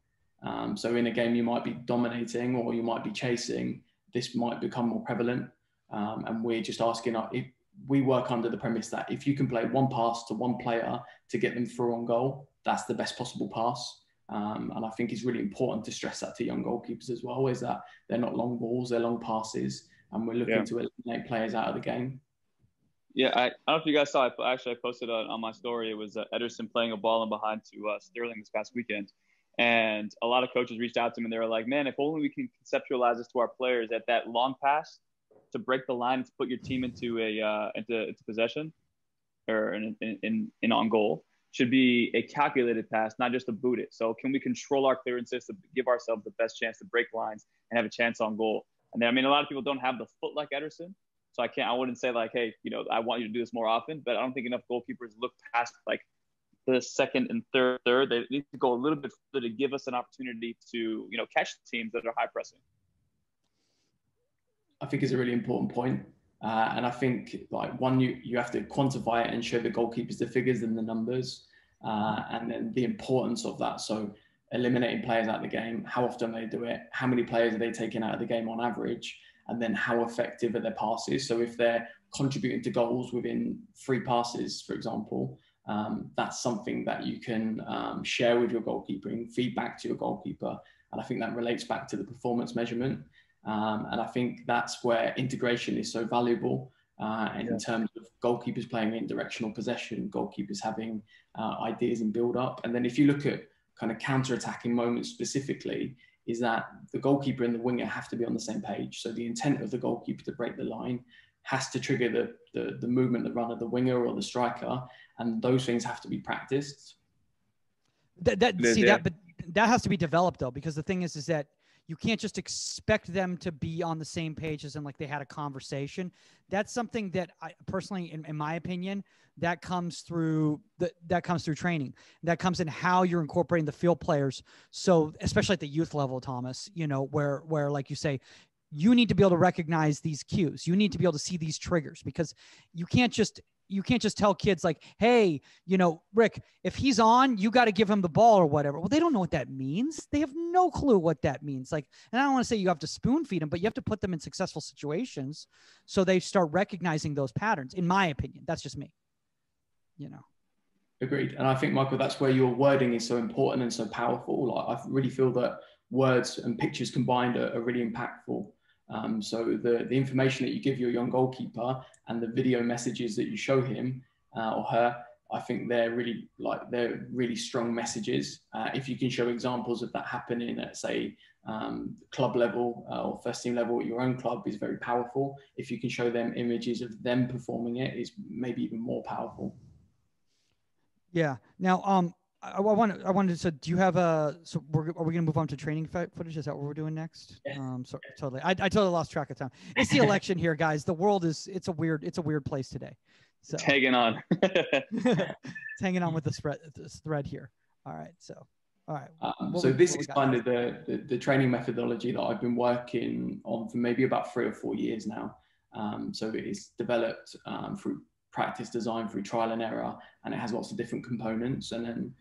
So in a game you might be dominating or you might be chasing, this might become more prevalent. And we're just asking, if we work under the premise that if you can play one pass to one player to get them through on goal, that's the best possible pass. And I think it's really important to stress that to young goalkeepers as well, is that they're not long balls, they're long passes, and we're looking to eliminate players out of the game. Yeah, I don't know if you guys saw, I posted on my story. It was Ederson playing a ball in behind to Sterling this past weekend. And a lot of coaches reached out to him and they were like, man, if only we can conceptualize this to our players, at that long pass to break the line and to put your team into possession or in on goal should be a calculated pass, not just to boot it. So can we control our clearances to give ourselves the best chance to break lines and have a chance on goal? And then, I mean, a lot of people don't have the foot like Ederson. So I wouldn't say like, hey, I want you to do this more often, but I don't think enough goalkeepers look past like the second and third. They need to go a little bit further to give us an opportunity to, catch teams that are high pressing. I think is a really important point. And I think like one, you have to quantify it and show the goalkeepers the figures and the numbers, and then the importance of that. So eliminating players out of the game, how often they do it, how many players are they taking out of the game on average, and then how effective are their passes. So if they're contributing to goals within 3 passes, for example, that's something that you can share with your goalkeeper and feedback to your goalkeeper. And I think that relates back to the performance measurement. And I think that's where integration is so valuable in terms of goalkeepers playing in directional possession, goalkeepers having ideas in build-up. And then if you look at kind of counter-attacking moments specifically, is that the goalkeeper and the winger have to be on the same page. So the intent of the goalkeeper to break the line has to trigger the movement, the run of the winger or the striker, and those things have to be practiced. But that has to be developed though, because the thing is that you can't just expect them to be on the same page as in like they had a conversation. That's something that I personally, in my opinion, that comes through training. That comes in how you're incorporating the field players. So especially at the youth level, Thomas, where like you say, you need to be able to recognize these cues. You need to be able to see these triggers, because you can't just tell kids like, hey, Rick, if he's on, you got to give him the ball or whatever. Well, they don't know what that means. They have no clue what that means. Like, and I don't want to say you have to spoon feed them, but you have to put them in successful situations so they start recognizing those patterns. In my opinion, that's just me, Agreed. And I think, Michael, that's where your wording is so important and so powerful. Like, I really feel that words and pictures combined are really impactful. So the information that you give your young goalkeeper and the video messages that you show him or her, I think they're really strong messages. If you can show examples of that happening at, say, club level or first team level at your own club, is very powerful. If you can show them images of them performing it, is maybe even more powerful. Yeah. Now, I wanted to, do you have are we going to move on to training footage? Is that what we're doing next? Yeah. Totally. I totally lost track of time. It's the election here, guys. The world it's a weird place today. So it's hanging on. It's hanging on with this thread here. All right. So, all right. So this is kind of the training methodology that I've been working on for maybe about 3 or 4 years now. So it is developed through practice design, through trial and error, and it has lots of different components. And then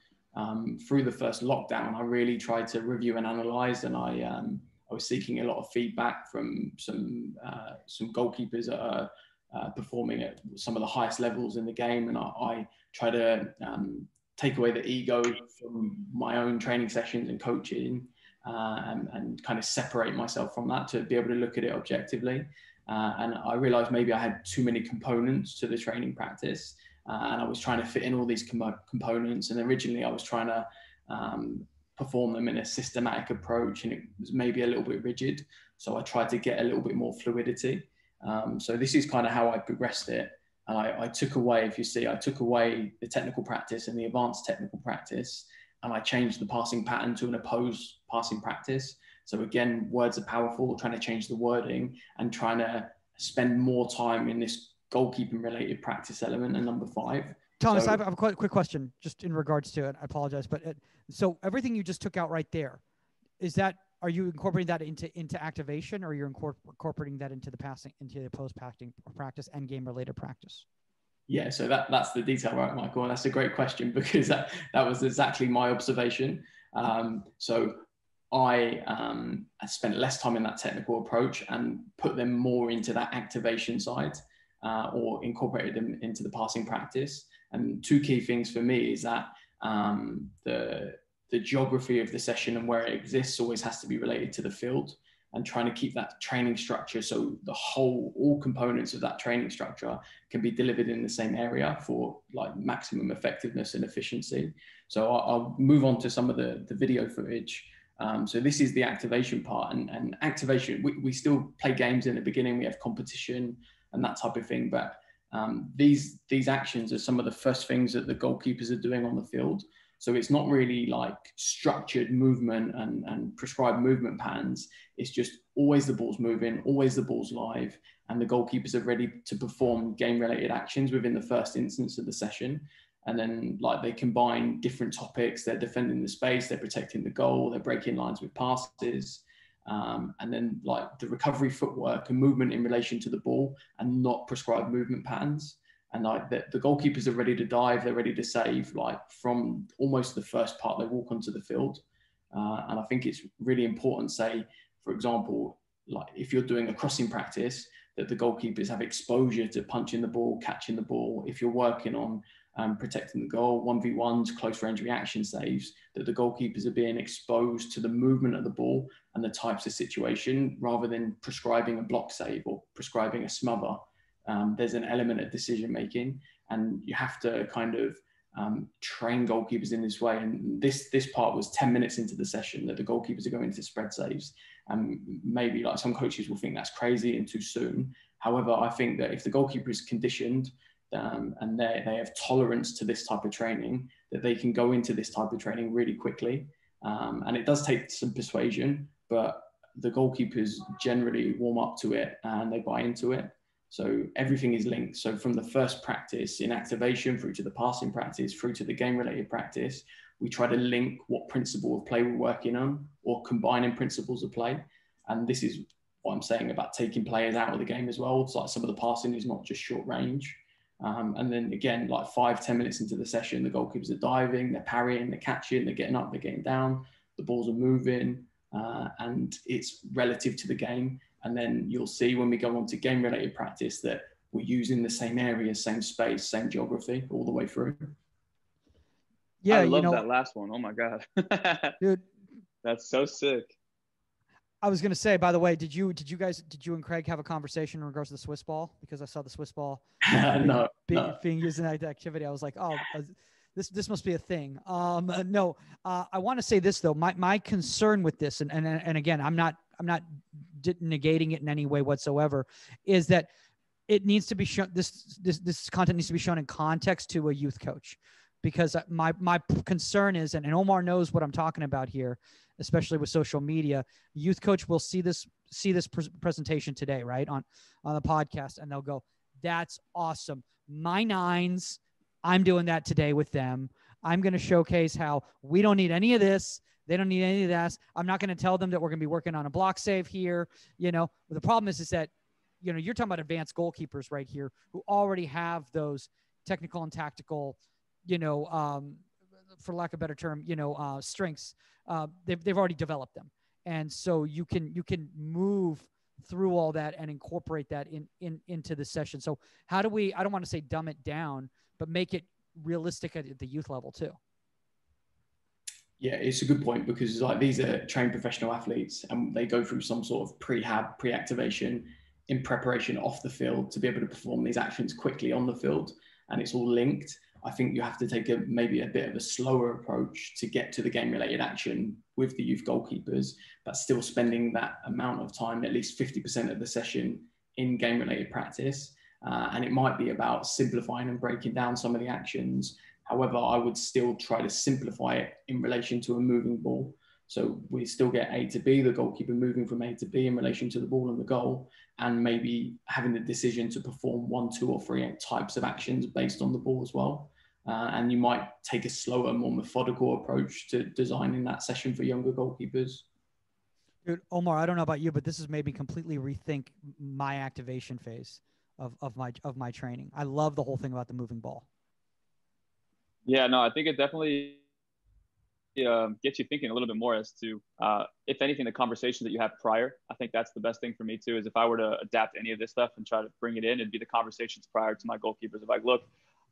through the first lockdown, I really tried to review and analyze, and I was seeking a lot of feedback from some goalkeepers that are performing at some of the highest levels in the game, and I try to take away the ego from my own training sessions and coaching, and kind of separate myself from that to be able to look at it objectively. And I realized maybe I had too many components to the training practice, and I was trying to fit in all these components. And originally I was trying to perform them in a systematic approach, and it was maybe a little bit rigid. So I tried to get a little bit more fluidity. So this is kind of how I progressed it. And I took away, if you see, I took away the technical practice and the advanced technical practice, and I changed the passing pattern to an opposed passing practice. So again, words are powerful, trying to change the wording and trying to spend more time in this goalkeeping related practice element. And number 5. Thomas, so, I have a quick question just in regards to it. I apologize, but so everything you just took out right there, are you incorporating that into activation, or you're incorporating that into the passing, into the post-passing practice and game-related practice? Yeah, so that's the detail, right, Michael? And that's a great question, because that was exactly my observation. So I spent less time in that technical approach and put them more into that activation side, or incorporated them into the passing practice. And 2 key things for me is that the geography of the session and where it exists always has to be related to the field, and trying to keep that training structure so all components of that training structure can be delivered in the same area for like maximum effectiveness and efficiency. So I'll move on to some of the video footage. So this is the activation part, and activation, we still play games in the beginning, we have competition and that type of thing, but these actions are some of the first things that the goalkeepers are doing on the field. So it's not really like structured movement and prescribed movement patterns. It's just always the ball's moving, always the ball's live, and the goalkeepers are ready to perform game-related actions within the first instance of the session. And then like they combine different topics. They're defending the space, they're protecting the goal, they're breaking lines with passes. And then like the recovery footwork and movement in relation to the ball, and not prescribed movement patterns. And like the goalkeepers are ready to dive, they're ready to save, like from almost the first part they walk onto the field. And I think it's really important, say, for example, like if you're doing a crossing practice, that the goalkeepers have exposure to punching the ball, catching the ball. If you're working on protecting the goal, 1v1s, close range reaction saves, that the goalkeepers are being exposed to the movement of the ball and the types of situation, rather than prescribing a block save or prescribing a smother. There's an element of decision making, and you have to kind of train goalkeepers in this way. And this part was 10 minutes into the session that the goalkeepers are going into spread saves. And maybe like some coaches will think that's crazy and too soon. However, I think that if the goalkeeper is conditioned and they have tolerance to this type of training, that they can go into this type of training really quickly. And it does take some persuasion, but the goalkeepers generally warm up to it and they buy into it. So everything is linked. So from the first practice in activation through to the passing practice, through to the game-related practice, we try to link what principle of play we're working on, or combining principles of play. And this is what I'm saying about taking players out of the game as well. It's like some of the passing is not just short range. And then again, like 5-10 minutes into the session, the goalkeepers are diving, they're parrying, they're catching, they're getting up, they're getting down, the balls are moving, and it's relative to the game. And then you'll see when we go on to game-related practice that we're using the same area, same space, same geography all the way through. Yeah, I love that last one. Oh my God, dude, that's so sick. I was gonna say, by the way, did you and Craig have a conversation in regards to the Swiss ball? Because I saw the Swiss ball being used in that activity. I was like, oh, this must be a thing. No, I want to say this though. My concern with this, and again, I'm not negating it in any way whatsoever, is that it needs to be shown. This content needs to be shown in context to a youth coach, because my concern is, and Omar knows what I'm talking about here, especially with social media. Youth coach will see this presentation today, right, on the podcast, and they'll go, "That's awesome. My nines, I'm doing that today with them. I'm going to showcase how we don't need any of this. They don't need any of that. I'm not going to tell them that we're going to be working on a block save here." But the problem is that, you're talking about advanced goalkeepers right here who already have those technical and tactical, for lack of a better term, strengths. They've already developed them. And so you can move through all that and incorporate that into the session. So how do we, I don't want to say dumb it down, but make it realistic at the youth level too? Yeah, it's a good point, because like these are trained professional athletes and they go through some sort of prehab, pre-activation in preparation off the field to be able to perform these actions quickly on the field, and it's all linked. I think you have to take maybe a bit of a slower approach to get to the game-related action with the youth goalkeepers, but still spending that amount of time, at least 50% of the session, in game-related practice. And it might be about simplifying and breaking down some of the actions. However, I would still try to simplify it in relation to a moving ball. So we still get A to B, the goalkeeper moving from A to B in relation to the ball and the goal, and maybe having the decision to perform 1, 2, or 3 types of actions based on the ball as well. And you might take a slower, more methodical approach to designing that session for younger goalkeepers. Dude, Omar, I don't know about you, but this has made me completely rethink my activation phase of my training. I love the whole thing about the moving ball. Yeah, no, I think it definitely gets you thinking a little bit more as to, if anything, the conversations that you have prior. I think that's the best thing for me too, is if I were to adapt any of this stuff and try to bring it in, it'd be the conversations prior to my goalkeepers. If I look,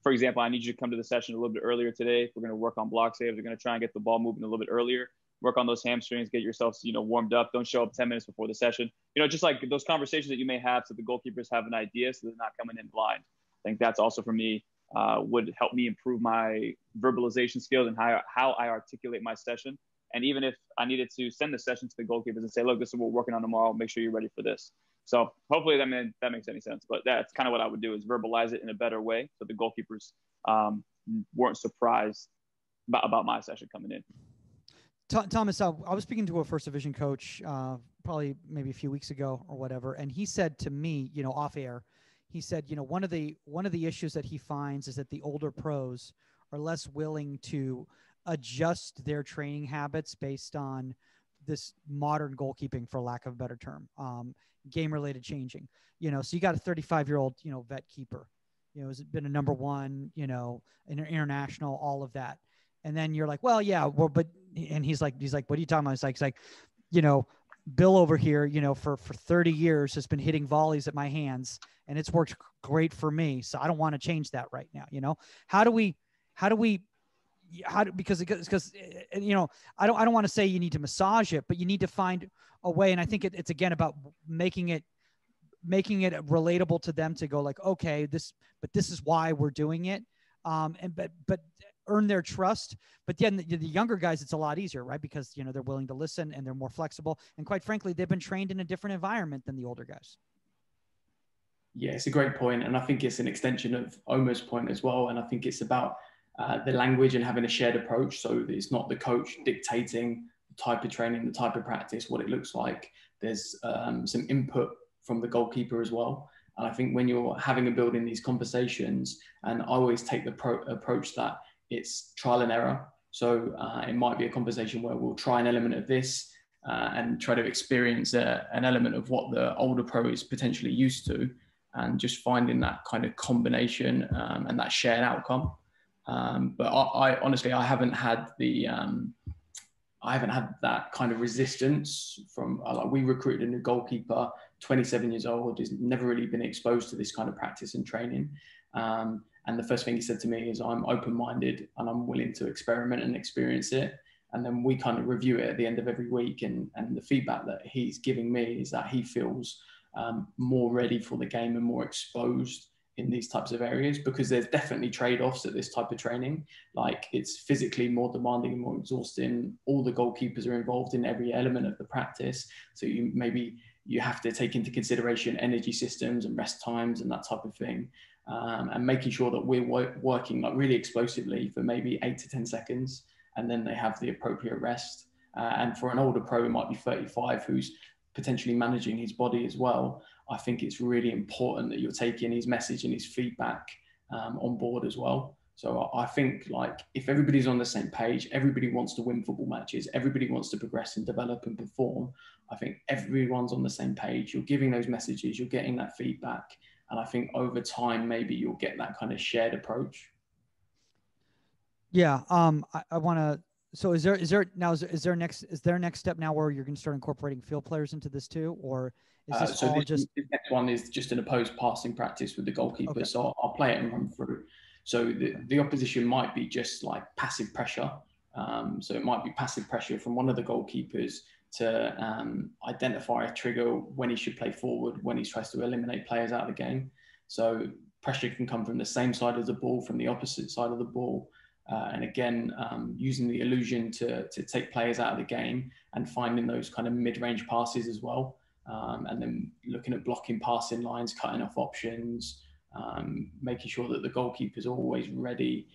for example, I need you to come to the session a little bit earlier today. We're going to work on block saves. We're going to try and get the ball moving a little bit earlier. Work on those hamstrings, get yourself, warmed up. Don't show up 10 minutes before the session. Just like those conversations that you may have, so the goalkeepers have an idea, so they're not coming in blind. I think that's also for me, would help me improve my verbalization skills and how I articulate my session. And even if I needed to send the session to the goalkeepers and say, look, this is what we're working on tomorrow, make sure you're ready for this. So hopefully that makes any sense. But that's kind of what I would do, is verbalize it in a better way, so the goalkeepers weren't surprised about my session coming in. Thomas, I was speaking to a first division coach probably maybe a few weeks ago or whatever, and he said to me, off air, he said, one of the issues that he finds is that the older pros are less willing to adjust their training habits based on this modern goalkeeping, for lack of a better term, game-related changing. So you got a 35-year-old, vet keeper, has been a number 1, international, all of that. And then you're like, well, yeah, but, and he's like, what are you talking about? It's like, Bill over here, for 30 years has been hitting volleys at my hands, and it's worked great for me. So I don't want to change that right now. Because I don't want to say you need to massage it, but you need to find a way. And I think it's again about making it relatable to them, to go like, okay, this is why we're doing it. But earn their trust. But then the younger guys, it's a lot easier, right? Because, they're willing to listen and they're more flexible. And quite frankly, they've been trained in a different environment than the older guys. Yeah, it's a great point. And I think it's an extension of Omar's point as well. And I think it's about the language and having a shared approach. So it's not the coach dictating the type of training, the type of practice, what it looks like. There's some input from the goalkeeper as well. And I think when you're having a building these conversations, and I always take the approach that it's trial and error. So it might be a conversation where we'll try an element of this and try to experience an element of what the older pro is potentially used to, and just finding that kind of combination and that shared outcome. But I honestly, I haven't had that kind of resistance from, we recruited a new goalkeeper, 27 years old, has never really been exposed to this kind of practice and training. And the first thing he said to me is, I'm open-minded and I'm willing to experiment and experience it. And then we kind of review it at the end of every week. And the feedback that he's giving me is that he feels more ready for the game and more exposed in these types of areas, because there's definitely trade-offs at this type of training. Like, it's physically more demanding and more exhausting. All the goalkeepers are involved in every element of the practice. So you have to take into consideration energy systems and rest times and that type of thing. And making sure that we're working like really explosively for maybe 8 to 10 seconds, and then they have the appropriate rest. And for an older pro, it might be 35, who's potentially managing his body as well. I think it's really important that you're taking his message and his feedback on board as well. So I think, like, if everybody's on the same page, everybody wants to win football matches, everybody wants to progress and develop and perform. I think everyone's on the same page. You're giving those messages, you're getting that feedback. And I think over time, maybe you'll get that kind of shared approach. Yeah. I want to, so is there next step now where you're going to start incorporating field players into this too? Or is this so all this next one is just an opposed passing practice with the goalkeeper. Okay. So I'll play it and run through. So the opposition might be just like passive pressure. So it might be passive pressure from one of the goalkeepers to identify a trigger when he should play forward, when he tries to eliminate players out of the game. So pressure can come from the same side of the ball, from the opposite side of the ball. And again, using the illusion to take players out of the game and finding those kind of mid-range passes as well. And then looking at blocking passing lines, cutting off options, making sure that the goalkeeper is always ready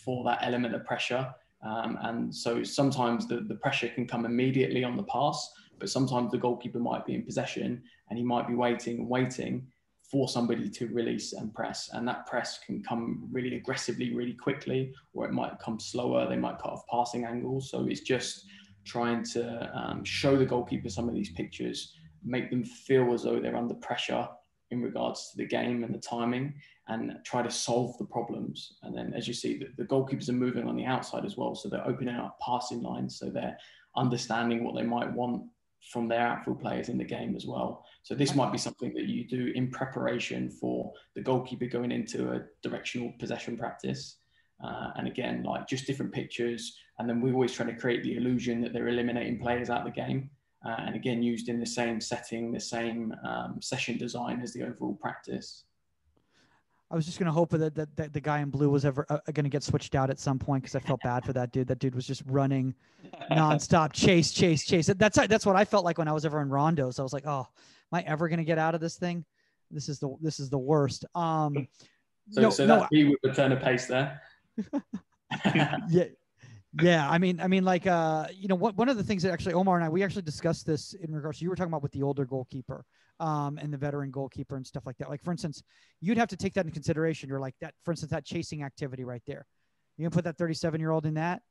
for that element of pressure. And so sometimes the pressure can come immediately on the pass, but sometimes the goalkeeper might be in possession and he might be waiting for somebody to release and press. And that press can come really aggressively, really quickly, or it might come slower. They might cut off passing angles. So it's just trying to show the goalkeeper some of these pictures, make them feel as though they're under pressure in regards to the game and the timing, and try to solve the problems. And then, as you see, the goalkeepers are moving on the outside as well. So they're opening up passing lines. So they're understanding what they might want from their outfield players in the game as well. So this might be something that you do in preparation for the goalkeeper going into a directional possession practice. And again, like just different pictures. And then we always try to create the illusion that they're eliminating players out of the game. And again, used in the same setting, the same session design as the overall practice. I was just going to hope that the guy in blue was ever going to get switched out at some point, because I felt bad for that dude. That dude was just running nonstop, chase. That's what I felt like when I was ever in rondos. I was like, oh, am I ever going to get out of this thing? This is the worst. That he would return a pace there. Yeah. I mean, like, one of the things that actually Omar and we actually discussed this in regards to, you were talking about with the older goalkeeper, and the veteran goalkeeper and stuff like that. Like, for instance, you'd have to take that into consideration. You're like that, for instance, that chasing activity right there. You can put that 37-year-old in that,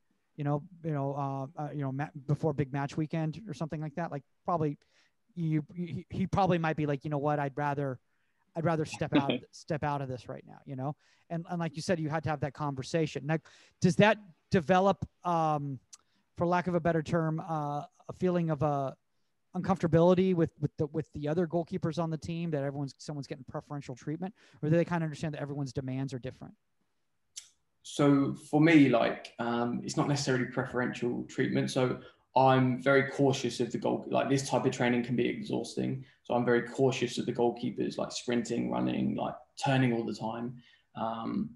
before big match weekend or something like that. Like, probably he probably might be like, you know what, I'd rather step out of this right now, and like you said, you had to have that conversation. Now, does that develop, for lack of a better term, a feeling of uncomfortability with the other goalkeepers on the team, that someone's getting preferential treatment, or do they kind of understand that everyone's demands are different? So for me, like, it's not necessarily preferential treatment. So I'm very cautious of the goal. Like, this type of training can be exhausting. So I'm very cautious of the goalkeepers, like sprinting, running, like turning all the time.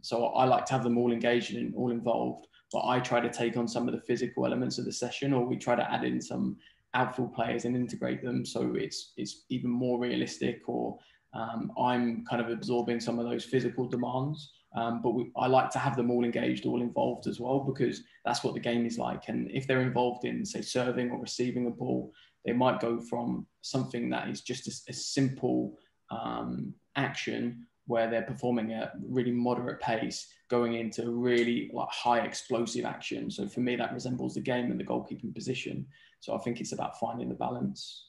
So I like to have them all engaged and all involved, but I try to take on some of the physical elements of the session, or we try to add in some outfield players and integrate them. So it's even more realistic, or I'm kind of absorbing some of those physical demands. But I like to have them all engaged, all involved as well, because that's what the game is like. And if they're involved in, say, serving or receiving a ball, they might go from something that is just a simple action where they're performing at really moderate pace, going into really like high explosive action. So for me, that resembles the game and the goalkeeping position. So I think it's about finding the balance.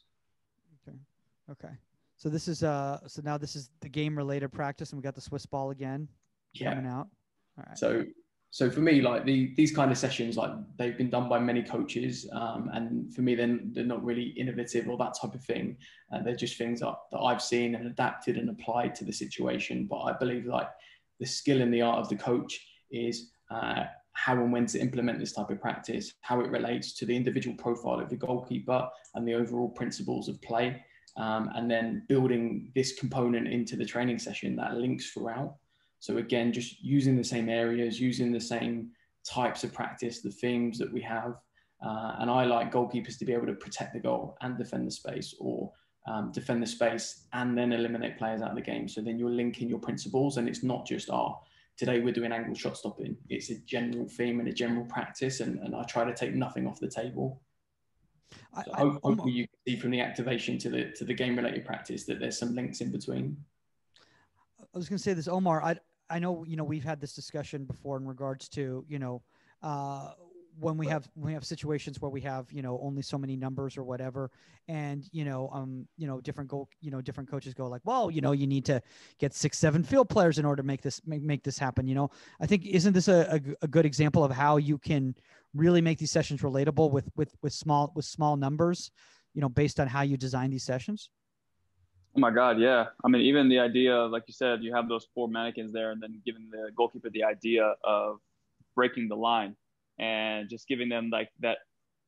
Okay. So this is now this is the game related practice, and we got the Swiss ball again coming out. All right. So for me, like these kind of sessions, like they've been done by many coaches, and for me, then they're not really innovative or that type of thing. They're just things that I've seen and adapted and applied to the situation. But I believe like the skill and the art of the coach is how and when to implement this type of practice, how it relates to the individual profile of the goalkeeper and the overall principles of play, and then building this component into the training session that links throughout. So again, just using the same areas, using the same types of practice, the themes that we have. And I like goalkeepers to be able to protect the goal and defend the space, or defend the space and then eliminate players out of the game. So then you're linking your principles, and it's not just, today we're doing angle shot stopping. It's a general theme and a general practice, and I try to take nothing off the table. So hopefully you can see from the activation to the game related practice that there's some links in between. I was going to say this, Omar. I know, we've had this discussion before in regards to, when we have situations where we have, only so many numbers or whatever, and, different coaches go like, well, you need to get 6-7 field players in order to make this happen. I think, isn't this a good example of how you can really make these sessions relatable with small numbers, based on how you design these sessions? Oh my God, yeah. I mean, even the idea, like you said, you have those 4 mannequins there, and then giving the goalkeeper the idea of breaking the line. and just giving them like that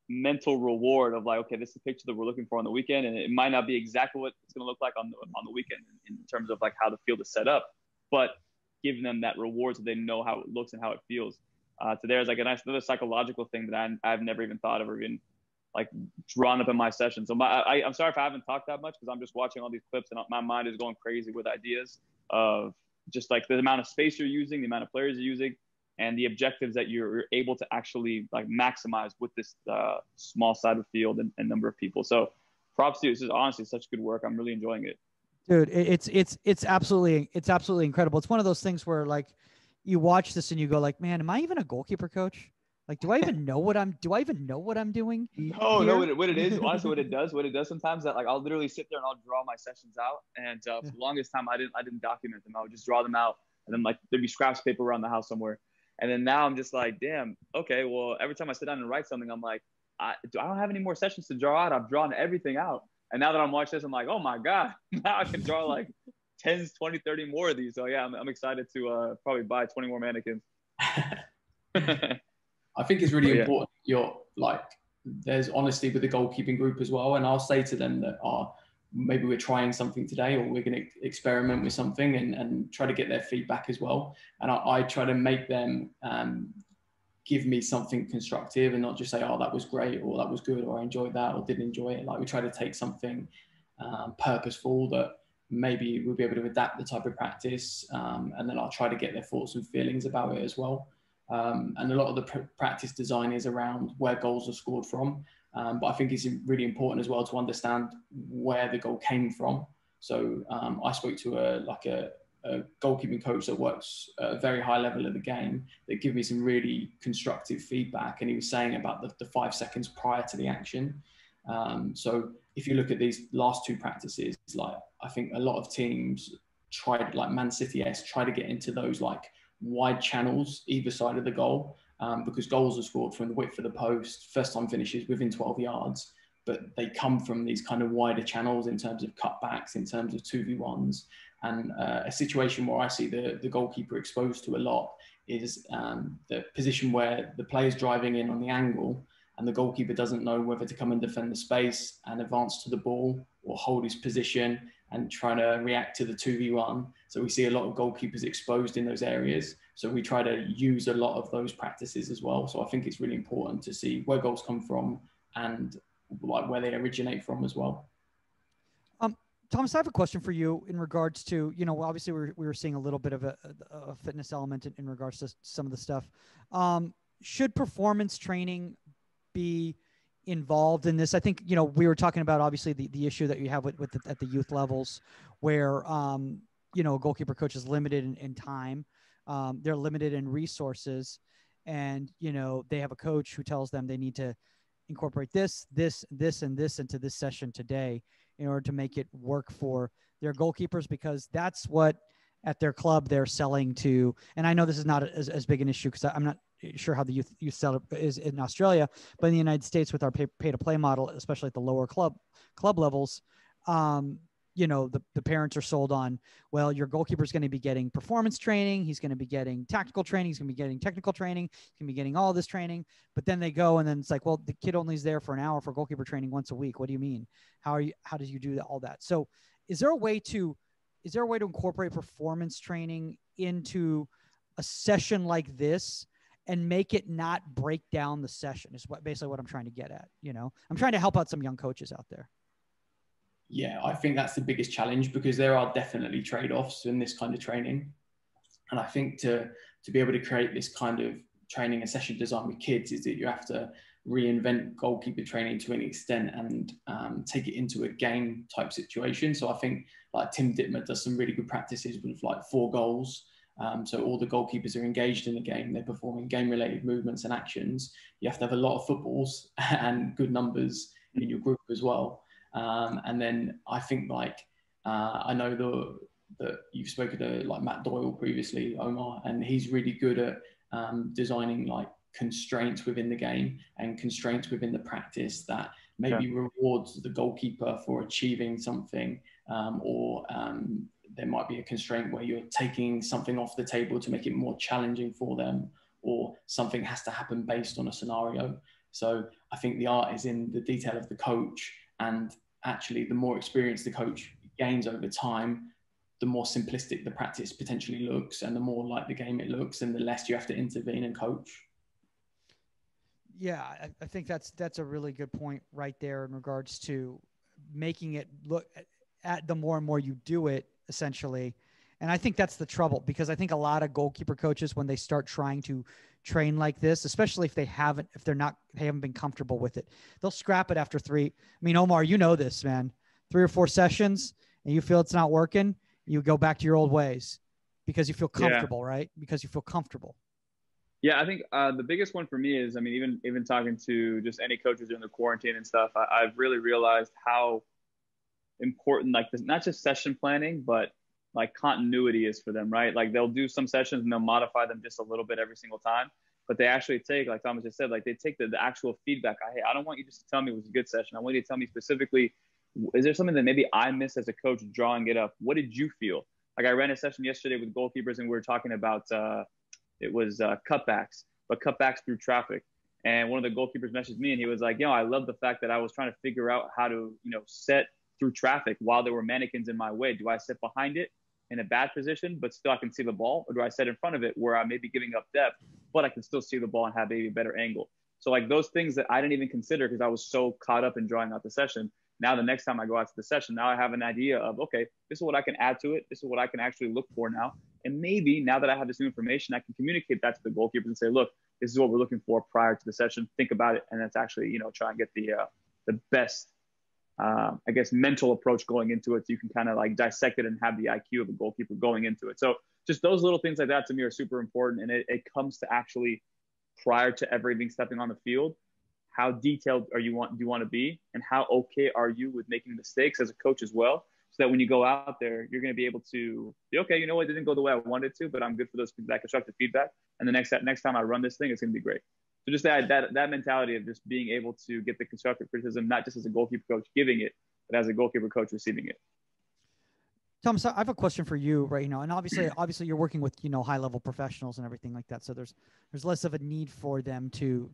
mental reward of like, okay, this is the picture that we're looking for on the weekend, and it might not be exactly what it's going to look like on the weekend in terms of like how the field is set up, but giving them that reward so they know how it looks and how it feels. So there's like a nice little psychological thing that I've never even thought of or even like drawn up in my session. So I'm sorry if I haven't talked that much because I'm just watching all these clips and my mind is going crazy with ideas of just like the amount of space you're using, the amount of players you're using, and the objectives that you're able to actually like maximize with this small side of field and number of people. So props to you. This is honestly such good work. I'm really enjoying it. Dude, it's absolutely incredible. It's one of those things where like you watch this and you go like, man, am I even a goalkeeper coach? Like, do I even know what I'm doing? No, what it is, honestly, what it does sometimes that like I'll literally sit there and I'll draw my sessions out. And for the longest time I didn't document them. I would just draw them out and then like there'd be scraps of paper around the house somewhere. And then now I'm just like, damn, okay, well, every time I sit down and write something, I'm like, I don't have any more sessions to draw out. I've drawn everything out. And now that I'm watching this, I'm like, oh my God, now I can draw like 10, 20, 30 more of these. So yeah, I'm excited to probably buy 20 more mannequins. I think it's really important. You're like, there's honesty with the goalkeeping group as well. And I'll say to them that, maybe we're trying something today or we're going to experiment with something and try to get their feedback as well. And I try to make them give me something constructive and not just say, oh, that was great or that was good or I enjoyed that or didn't enjoy it. Like we try to take something purposeful that maybe we'll be able to adapt the type of practice, and then I'll try to get their thoughts and feelings about it as well. And a lot of the practice design is around where goals are scored from. But I think it's really important as well to understand where the goal came from. So I spoke to a goalkeeping coach that works at a very high level of the game that gave me some really constructive feedback. And he was saying about the 5 seconds prior to the action. So if you look at these last two practices, like I think a lot of teams tried, like Man City try to get into those like wide channels either side of the goal, because goals are scored from the width of the post, first time finishes within 12 yards, but they come from these kind of wider channels in terms of cutbacks, in terms of 2v1s. And a situation where I see the goalkeeper exposed to a lot is the position where the player's driving in on the angle and the goalkeeper doesn't know whether to come and defend the space and advance to the ball or hold his position and try to react to the 2v1. So we see a lot of goalkeepers exposed in those areas. So we try to use a lot of those practices as well. So I think it's really important to see where goals come from and like where they originate from as well. Thomas, I have a question for you in regards to, obviously we were seeing a little bit of a fitness element in regards to some of the stuff. Should performance training be involved in this? I think, we were talking about obviously the issue that you have at the youth levels where, a goalkeeper coach is limited in time. They're limited in resources, and, they have a coach who tells them they need to incorporate this, and this into this session today in order to make it work for their goalkeepers, because that's what at their club they're selling to. And I know this is not as big an issue because I'm not sure how the youth setup is in Australia, but in the United States with our pay to play model, especially at the lower club levels, the parents are sold on, well, your goalkeeper is going to be getting performance training. He's going to be getting tactical training. He's going to be getting technical training. He's going to be getting all this training. But then they go and then it's like, well, the kid only is there for an hour for goalkeeper training once a week. What do you mean? How do you do all that? So is there a way to incorporate performance training into a session like this and make it not break down the session is basically what I'm trying to get at. I'm trying to help out some young coaches out there. Yeah, I think that's the biggest challenge because there are definitely trade-offs in this kind of training. And I think to be able to create this kind of training and session design with kids is that you have to reinvent goalkeeper training to an extent and take it into a game type situation. So I think like Tim Dittmer does some really good practices with like 4 goals. So all the goalkeepers are engaged in the game. They're performing game-related movements and actions. You have to have a lot of footballs and good numbers in your group as well. And then I think I know that you've spoken to like Matt Doyle previously, Omar, and he's really good at designing like constraints within the game and constraints within the practice that maybe rewards the goalkeeper for achieving something, or there might be a constraint where you're taking something off the table to make it more challenging for them, or something has to happen based on a scenario. So I think the art is in the detail of the coach, and actually the more experience the coach gains over time, the more simplistic the practice potentially looks, and the more like the game it looks, and the less you have to intervene and coach. Yeah, I think that's a really good point right there in regards to making it look at the more and more you do it, essentially. And I think that's the trouble, because I think a lot of goalkeeper coaches, when they start trying to train like this, especially if they haven't been comfortable with it, they'll scrap it after 3. I mean, Omar, you know this, man, 3 or 4 sessions and you feel it's not working, you go back to your old ways because you feel comfortable, right? Because you feel comfortable. Yeah, I think the biggest one for me is, I mean, even talking to just any coaches during the quarantine and stuff, I've really realized how important, like, this, not just session planning, but like continuity is for them, right? Like, they'll do some sessions and they'll modify them just a little bit every single time, but they actually take, like Thomas just said, like, they take the actual feedback. I don't want you just to tell me it was a good session. I want you to tell me specifically, is there something that maybe I missed as a coach drawing it up? What did you feel? Like, I ran a session yesterday with goalkeepers and we were talking about, it was cutbacks, but cutbacks through traffic. And one of the goalkeepers messaged me and he was like, I love the fact that I was trying to figure out how to, set through traffic while there were mannequins in my way. Do I sit behind it in a bad position, but still I can see the ball? Or do I sit in front of it where I may be giving up depth, but I can still see the ball and have maybe a better angle? So like those things that I didn't even consider because I was so caught up in drawing out the session. Now, the next time I go out to the session, now I have an idea of, okay, this is what I can add to it. This is what I can actually look for now. And maybe now that I have this new information, I can communicate that to the goalkeepers and say, look, this is what we're looking for prior to the session. Think about it. And that's actually, try and get the best, I guess, mental approach going into it. So you can kind of like dissect it and have the IQ of a goalkeeper going into it. So just those little things like that to me are super important. And it comes to actually prior to everything stepping on the field. How detailed do you want to be, and how okay are you with making mistakes as a coach as well, so that when you go out there, you're going to be able to be, okay, you know what, it didn't go the way I wanted to, but I'm good for that constructive feedback. And the next time I run this thing, it's going to be great. So just that mentality of just being able to get the constructive criticism, not just as a goalkeeper coach giving it, but as a goalkeeper coach receiving it. Thomas, I have a question for you right now. And obviously you're working with, high level professionals and everything like that. So there's less of a need for them to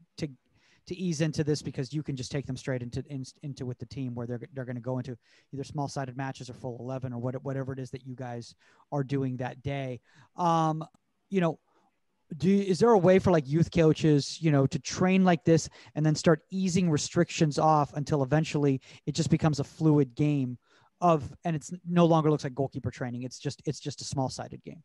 ease into this, because you can just take them straight into with the team, where they're going to go into either small-sided matches or full 11 or whatever it is that you guys are doing that day. Is there a way for like youth coaches, to train like this and then start easing restrictions off until eventually it just becomes a fluid game and it's no longer looks like goalkeeper training. It's just a small-sided game.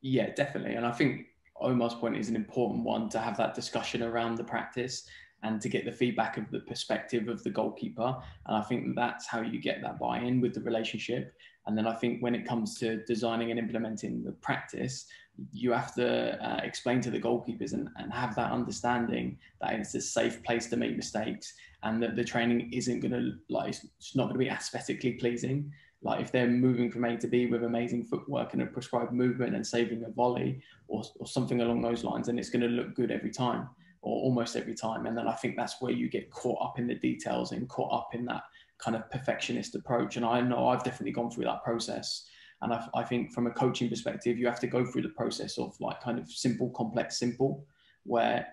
Yeah, definitely. And I think Omar's point is an important one, to have that discussion around the practice and to get the feedback of the perspective of the goalkeeper. And I think that's how you get that buy-in with the relationship. And then I think when it comes to designing and implementing the practice, you have to explain to the goalkeepers and have that understanding that it's a safe place to make mistakes, and that the training isn't going to, it's not going to be aesthetically pleasing. Like if they're moving from A to B with amazing footwork and a prescribed movement and saving a volley or something along those lines, and it's going to look good every time or almost every time. And then I think that's where you get caught up in the details and caught up in that kind of perfectionist approach. And I know I've definitely gone through that process. And I think from a coaching perspective, you have to go through the process of like kind of simple, complex, simple, where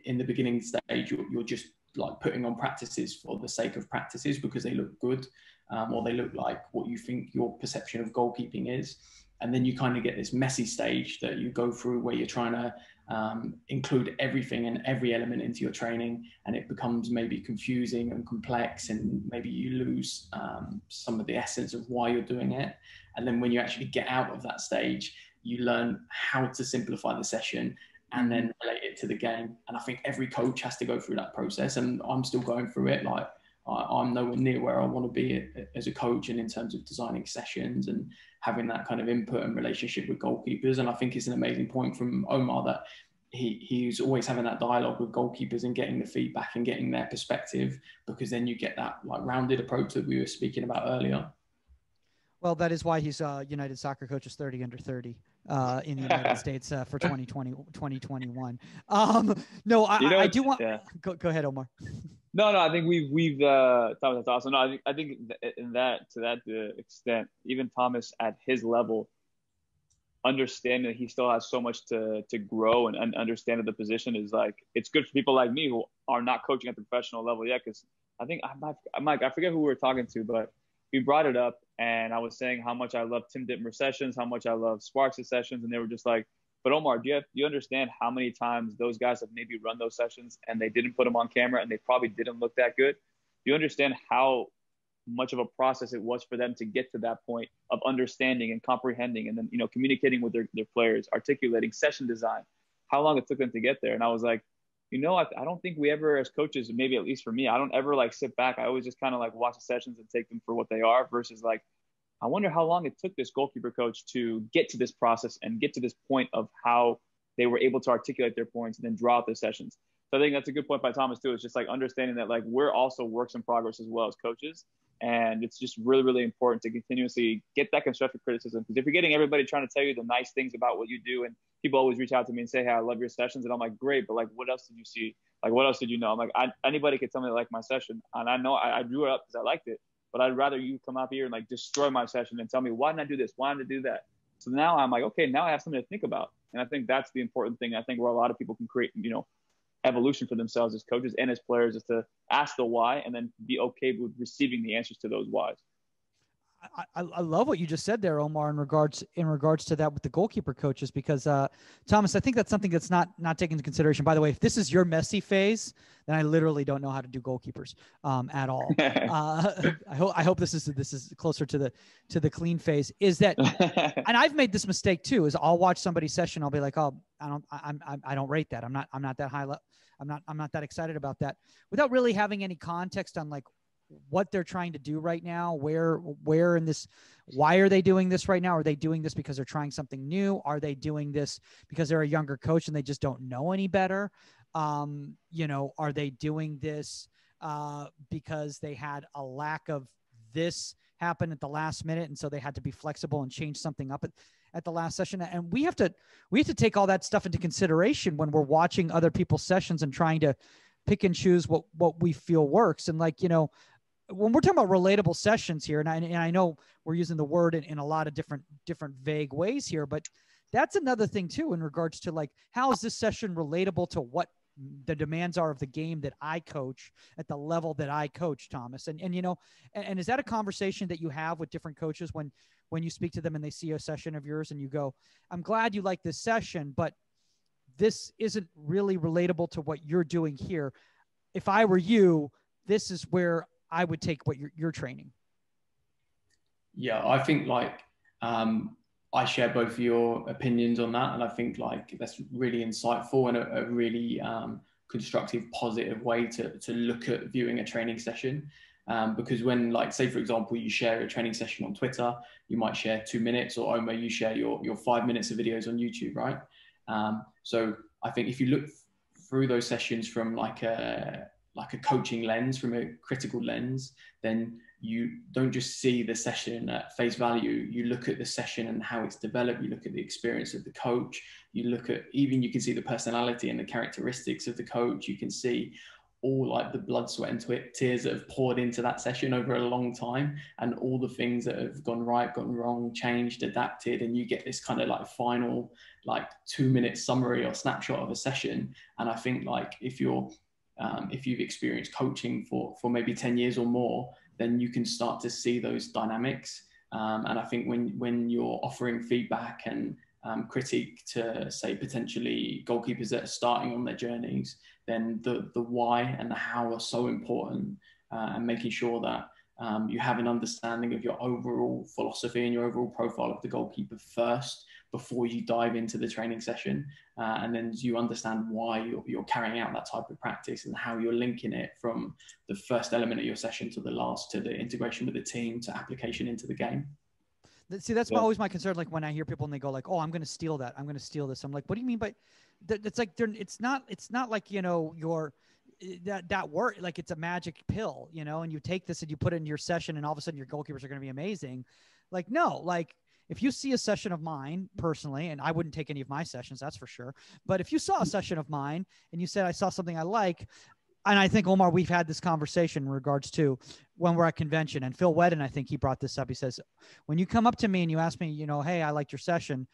in the beginning stage, you're just like putting on practices for the sake of practices because they look good. Or they look like what you think your perception of goalkeeping is. And then you kind of get this messy stage that you go through where you're trying to include everything and every element into your training, and it becomes maybe confusing and complex, and maybe you lose some of the essence of why you're doing it. And then when you actually get out of that stage, you learn how to simplify the session and then relate it to the game. And I think every coach has to go through that process, and I'm still going through it. Like, I'm nowhere near where I want to be as a coach, and in terms of designing sessions and having that kind of input and relationship with goalkeepers. And I think it's an amazing point from Omar that he's always having that dialogue with goalkeepers and getting the feedback and getting their perspective, because then you get that like rounded approach that we were speaking about earlier. Well, that is why he's United Soccer Coaches 30 under 30 in the United States for 2021. No, I do want. Yeah. Go ahead, Omar. No, I think we've Thomas, that's awesome. No, I think to that extent, even Thomas at his level, understanding that he still has so much to grow and understand the position is like, it's good for people like me who are not coaching at the professional level yet. Cause I think Mike, I forget who we were talking to, but we brought it up and I was saying how much I love Tim Dittmer's sessions, how much I love Sparks' sessions. And they were just like, but Omar, do you understand how many times those guys have maybe run those sessions and they didn't put them on camera and they probably didn't look that good? Do you understand how much of a process it was for them to get to that point of understanding and comprehending and then, communicating with their players, articulating session design, how long it took them to get there? And I was like, I don't think we ever as coaches, maybe at least for me, I don't ever like sit back. I always just kind of like watch the sessions and take them for what they are versus like, I wonder how long it took this goalkeeper coach to get to this process and get to this point of how they were able to articulate their points and then draw out their sessions. So I think that's a good point by Thomas too. It's just like understanding that like we're also works in progress as well as coaches. And it's just really, really important to continuously get that constructive criticism. Because if you're getting everybody trying to tell you the nice things about what you do, and people always reach out to me and say, hey, I love your sessions. And I'm like, great, but like, what else did you see? Like, what else did you know? I'm like, anybody could tell me they like my session. And I know I drew it up because I liked it. But I'd rather you come out here and like destroy my session and tell me, why didn't I do this? Why didn't I do that? So now I'm like, okay, now I have something to think about. And I think that's the important thing. I think where a lot of people can create, evolution for themselves as coaches and as players is to ask the why and then be okay with receiving the answers to those whys. I love what you just said there, Omar, in regards to that with the goalkeeper coaches, because Thomas, I think that's something that's not taken into consideration. By the way, if this is your messy phase, then I literally don't know how to do goalkeepers at all. I hope this is closer to the clean phase. Is that, and I've made this mistake too. Is I'll watch somebody's session, I'll be like, oh, I don't rate that. I'm not that high level. I'm not that excited about that, without really having any context on like what they're trying to do right now, where in this, why are they doing this right now? Are they doing this because they're trying something new? Are they doing this because they're a younger coach and they just don't know any better? Are they doing this because they had a lack of this happen at the last minute, and so they had to be flexible and change something up at the last session? And we have to take all that stuff into consideration when we're watching other people's sessions and trying to pick and choose what we feel works. And like, when we're talking about relatable sessions here, and I know we're using the word in a lot of different vague ways here, but that's another thing too, in regards to like, how is this session relatable to what the demands are of the game that I coach at the level that I coach, Thomas? And is that a conversation that you have with different coaches when you speak to them and they see a session of yours and you go, I'm glad you like this session, but this isn't really relatable to what you're doing here. If I were you, this is where I would take what you're training. Yeah, I think like I share both of your opinions on that, and I think like that's really insightful and a really constructive, positive way to look at viewing a training session. Because when, like, say for example, you share a training session on Twitter, you might share 2 minutes, or Omar, you share your 5 minutes of videos on YouTube, right? So I think if you look through those sessions from like a coaching lens, from a critical lens, then you don't just see the session at face value. You look at the session and how it's developed. You look at the experience of the coach. You can see the personality and the characteristics of the coach. You can see all like the blood, sweat and tears that have poured into that session over a long time, and all the things that have gone right, gone wrong, changed, adapted, and you get this kind of like final like 2-minute summary or snapshot of a session. And I think like if you've experienced coaching for maybe 10 years or more, then you can start to see those dynamics. And I think when you're offering feedback and critique to, say, potentially goalkeepers that are starting on their journeys, then the why and the how are so important, and making sure that you have an understanding of your overall philosophy and your overall profile of the goalkeeper first before you dive into the training session. And then you understand why you're carrying out that type of practice and how you're linking it from the first element of your session to the last, to the integration with the team, to application into the game. See, that's always my concern. Like when I hear people and they go like, oh, I'm going to steal that, I'm going to steal this. I'm like, what do you mean by that? It's like, it's not like, your, that word, like it's a magic pill, and you take this and you put it in your session and all of a sudden your goalkeepers are going to be amazing. Like, no, like if you see a session of mine personally, and I wouldn't take any of my sessions, that's for sure. But if you saw a session of mine and you said, I saw something I like, And I think, Omar, we've had this conversation in regards to when we're at convention, and Phil Wedden, I think he brought this up. He says, when you come up to me and you ask me, hey, I liked your session,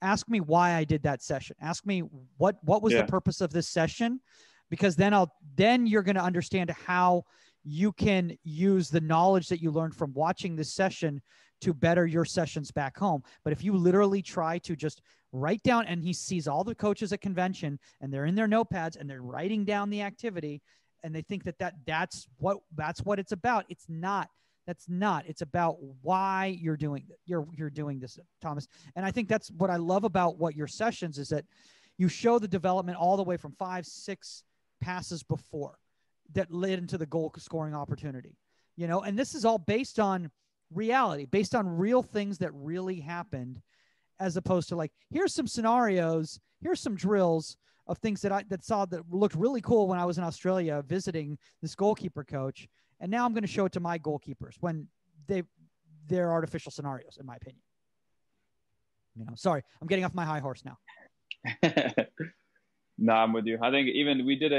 ask me why I did that session. Ask me what was the purpose of this session, because then you're going to understand how you can use the knowledge that you learned from watching this session to better your sessions back home. But if you literally try to just write down, and he sees all the coaches at convention and they're in their notepads and they're writing down the activity, and they think that's what it's about. It's not. That's not. It's about why you're doing this, Thomas. And I think that's what I love about what your sessions is, that you show the development all the way from 5-6 passes before that led into the goal scoring opportunity, and this is all based on reality, based on real things that really happened, as opposed to like, here's some scenarios, here's some drills of things that looked really cool when I was in Australia visiting this goalkeeper coach. And now I'm going to show it to my goalkeepers when they're artificial scenarios, in my opinion. Sorry, I'm getting off my high horse now. No, I'm with you. I think even we did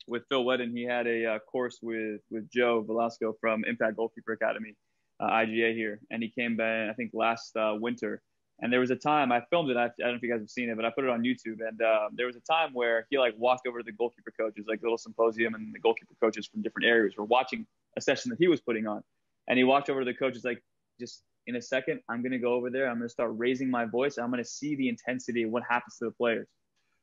with Phil Wedden, he had a course with Joe Velasco from Impact Goalkeeper Academy, IGA here. And he came back, I think, last winter. And there was a time I filmed it. I don't know if you guys have seen it, but I put it on YouTube. And there was a time where he walked over to the goalkeeper coaches, like a little symposium, and the goalkeeper coaches from different areas were watching a session that he was putting on. And he walked over to the coaches like, just in a second, I'm going to go over there. I'm going to start raising my voice. I'm going to see the intensity of what happens to the players.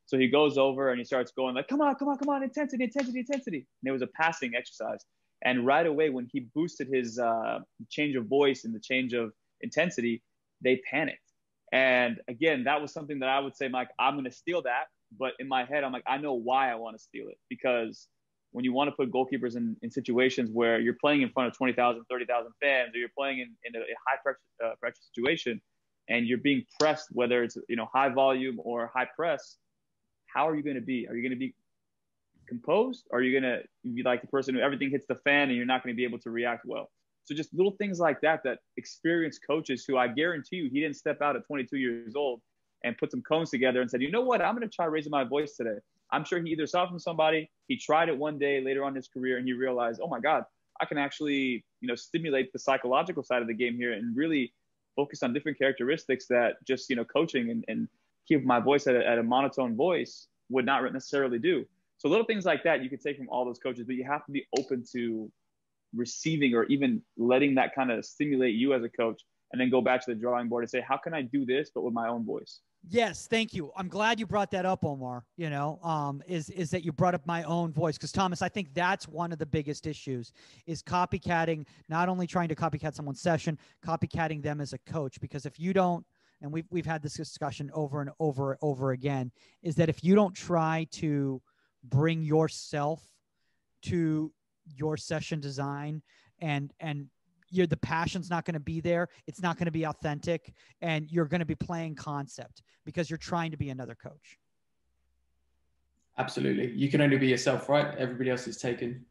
So he goes over and he starts going like, come on, intensity. And there was a passing exercise. And right away, when he boosted his change of voice and the change of intensity, they panicked. And again, that was something that I would say, Mike, I'm going to steal that. But in my head, I'm like, I know why I want to steal it. Because when you want to put goalkeepers in situations where you're playing in front of 20,000, 30,000 fans, or you're playing in a high pressure situation, and you're being pressed, whether it's high volume or high press, how are you going to be? Are you going to be composed? Or are you going to be like the person who everything hits the fan and you're not going to be able to react well? So just little things like that experienced coaches, who I guarantee you, he didn't step out at 22 years old and put some cones together and said, you know what, I'm going to try raising my voice today. I'm sure he either saw from somebody, he tried it one day later on in his career, and he realized, oh my God, I can actually, stimulate the psychological side of the game here and really focus on different characteristics that just, coaching and keep my voice at a monotone voice would not necessarily do. So little things like that you could take from all those coaches, but you have to be open to receiving or even letting that kind of stimulate you as a coach, and then go back to the drawing board and say, how can I do this, but with my own voice? Yes. Thank you. I'm glad you brought that up, Omar, is that you brought up my own voice. Cause Thomas, I think that's one of the biggest issues is copycatting, not only trying to copycat someone's session, copycatting them as a coach. Because if you don't, and we've had this discussion over and over again, is that if you don't try to bring yourself to your session design and the passion's not going to be there, it's not going to be authentic, and you're going to be playing concept because you're trying to be another coach. Absolutely. You can only be yourself, right? Everybody else is taken.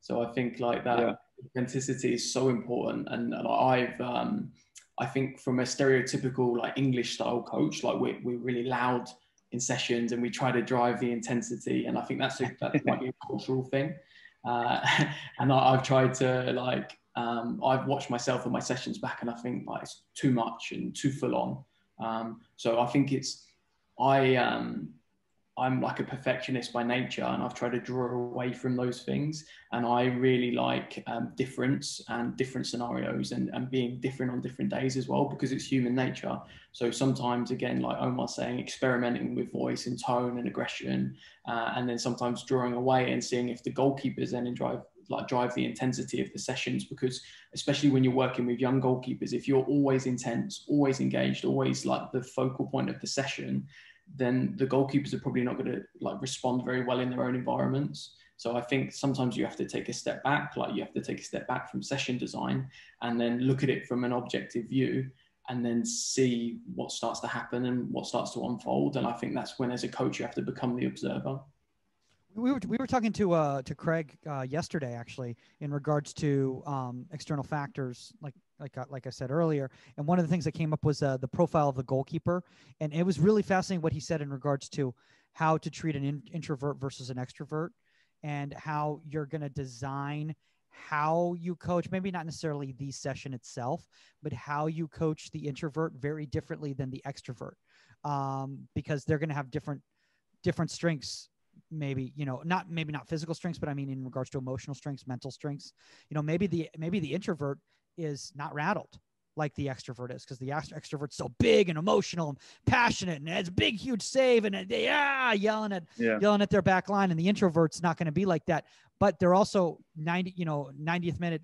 So I think that authenticity is so important. And I think from a stereotypical English style coach, we're really loud in sessions and we try to drive the intensity. And I think that might be a cultural thing. And I've tried to I've watched myself and my sessions back, and I think it's too much and too full on. So I think I'm like a perfectionist by nature, and I've tried to draw away from those things. And I really like difference and different scenarios and being different on different days as well, because it's human nature. So sometimes, again, like Omar's saying, experimenting with voice and tone and aggression, and then sometimes drawing away and seeing if the goalkeepers then drive the intensity of the sessions. Because especially when you're working with young goalkeepers, if you're always intense, always engaged, always the focal point of the session, then the goalkeepers are probably not going to respond very well in their own environments. So I think sometimes you have to take a step back, you have to take a step back from session design and then look at it from an objective view and then see what starts to happen and what starts to unfold. And I think that's when, as a coach, you have to become the observer. We were talking to Craig yesterday, actually, in regards to external factors, like I said earlier. And one of the things that came up was the profile of the goalkeeper, and it was really fascinating what he said in regards to how to treat an introvert versus an extrovert. and how you're going to design how you coach, maybe not necessarily the session itself, but how you coach the introvert very differently than the extrovert, because they're going to have different strengths, maybe, maybe not physical strengths, but I mean, in regards to emotional strengths, mental strengths, maybe the introvert is not rattled like the extrovert is, because the extrovert's so big and emotional and passionate and it's a big, huge save and they yelling at their back line. And the introvert's not going to be like that, but they're also 90th minute,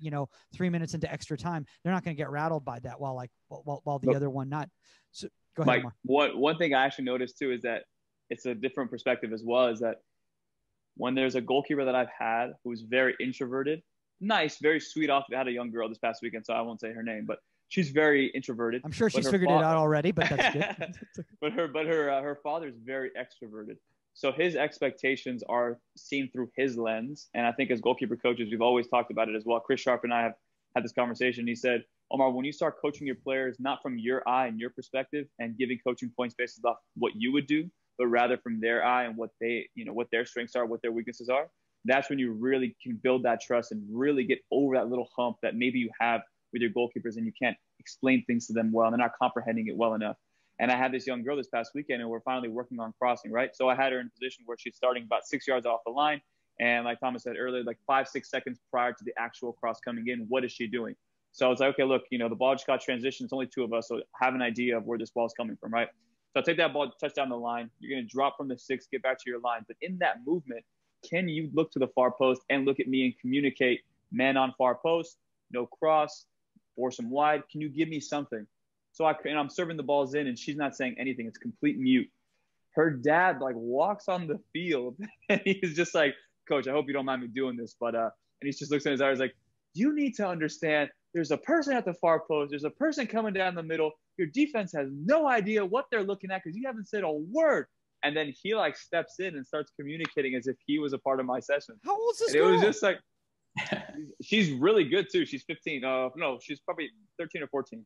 3 minutes into extra time, they're not going to get rattled by that, while the other one not. So go ahead, Mike. One thing I actually noticed too is that it's a different perspective as well, is that when there's a goalkeeper that I've had who's very introverted, nice, very sweet off. I had a young girl this past weekend, so I won't say her name, but she's very introverted. I'm sure she's figured it out already, but that's good. but her father's very extroverted. So his expectations are seen through his lens. And I think as goalkeeper coaches, we've always talked about it as well. Chris Sharp and I have had this conversation. He said, Omar, when you start coaching your players, not from your eye and your perspective and giving coaching points based off what you would do, but rather from their eye and what they, what their strengths are, what their weaknesses are, that's when you really can build that trust and really get over that little hump that maybe you have with your goalkeepers and you can't explain things to them well and they're not comprehending it well enough. And I had this young girl this past weekend and we're finally working on crossing, right? So I had her in a position where she's starting about 6 yards off the line. And like Thomas said earlier, like 5-6 seconds prior to the actual cross coming in, what is she doing? So I was like, okay, look, the ball just got transitioned. It's only two of us. So have an idea of where this ball is coming from, right? So I'll take that ball, touch down the line. You're going to drop from the 6, get back to your line. But in that movement, can you look to the far post and look at me and communicate man on far post, no cross, force him wide? Can you give me something? So I'm serving the balls in and she's not saying anything. It's complete mute. Her dad walks on the field and he's just like, Coach, I hope you don't mind me doing this. But, and he just looks at his eyes like, you need to understand there's a person at the far post. There's a person coming down the middle. Your defense has no idea what they're looking at because you haven't said a word. And then he steps in and starts communicating as if he was a part of my session. How old is this girl? It was just like, she's really good too. She's 15. No, she's probably 13 or 14.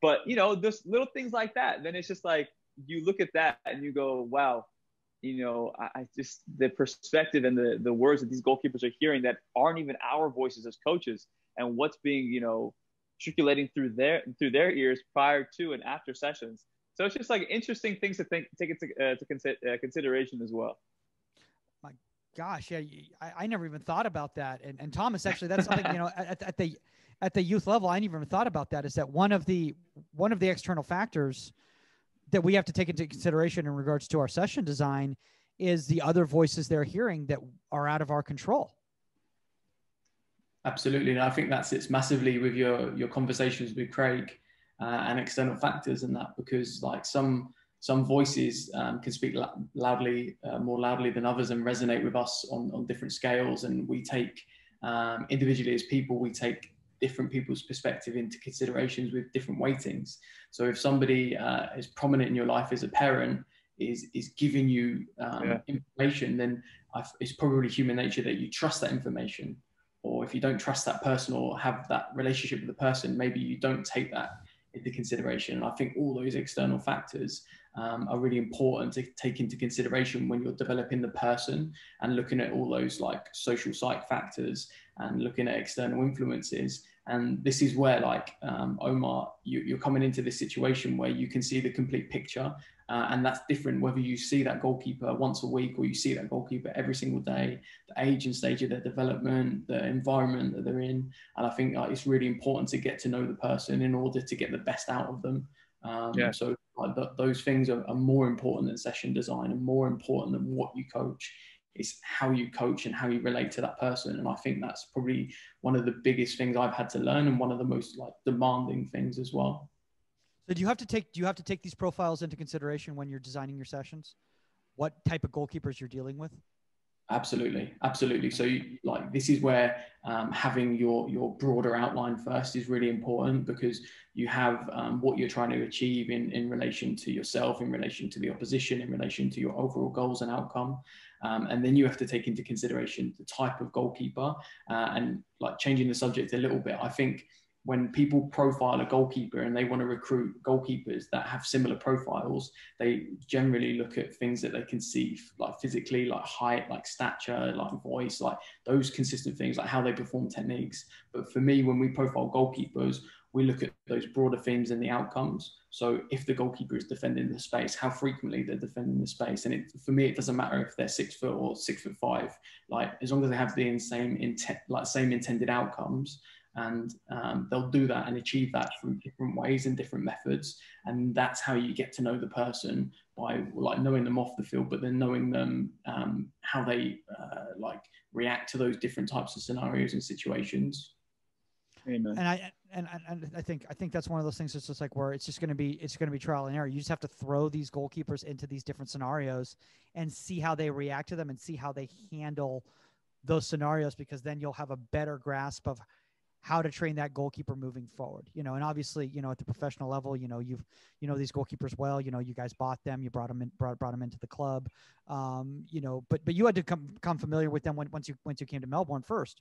But, there's little things like that. Then it's just like, you look at that and you go, wow, I just, the perspective and the words that these goalkeepers are hearing that aren't even our voices as coaches and what's being, circulating through their ears prior to and after sessions. So it's just interesting things to take into consideration as well. My gosh, yeah, I never even thought about that. And Thomas, actually, that's something at the youth level, I never even thought about that. Is that one of the external factors that we have to take into consideration in regards to our session design is the other voices they're hearing that are out of our control. Absolutely, and I think that sits massively with your conversations with Craig and external factors and that, because some voices can speak loudly, more loudly than others, and resonate with us on different scales. And we take individually as people, we take different people's perspective into considerations with different weightings. So if somebody is prominent in your life as a parent, is giving you information, then it's probably human nature that you trust that information. Or if you don't trust that person or have that relationship with the person, maybe you don't take that into consideration. And I think all those external factors are really important to take into consideration when you're developing the person and looking at all those social psych factors and looking at external influences. And this is where Omar, you're coming into this situation where you can see the complete picture. And that's different whether you see that goalkeeper once a week or you see that goalkeeper every single day, the age and stage of their development, the environment that they're in. And I think it's really important to get to know the person in order to get the best out of them. So those things are more important than session design and more important than what you coach. It's how you coach and how you relate to that person. And I think that's probably one of the biggest things I've had to learn and one of the most demanding things as well. So do you have to take these profiles into consideration when you're designing your sessions? What type of goalkeepers you're dealing with? Absolutely. So this is where having your broader outline first is really important, because you have what you're trying to achieve in relation to yourself, in relation to the opposition, in relation to your overall goals and outcome. And then you have to take into consideration the type of goalkeeper and changing the subject a little bit. I think when people profile a goalkeeper and they want to recruit goalkeepers that have similar profiles, they generally look at things that they can see, like physically, like height, like stature, like voice, like those consistent things, like how they perform techniques. But for me, when we profile goalkeepers, we look at those broader themes and the outcomes. So if the goalkeeper is defending the space, how frequently they're defending the space. And for me, it doesn't matter if they're 6 foot or 6'5", like as long as they have the same intent, like same intended outcomes. And they'll do that and achieve that through different ways and different methods. And that's how you get to know the person, by like knowing them off the field, but then knowing them, how they like react to those different types of scenarios and situations. Amen. And I think that's one of those things that's just like where it's going to be trial and error. You just have to throw these goalkeepers into these different scenarios and see how they react to them and see how they handle those scenarios, because then you'll have a better grasp of how to train that goalkeeper moving forward, and obviously, at the professional level, these goalkeepers well, you guys bought them, you brought them into the club, but you had to come familiar with them once you came to Melbourne first,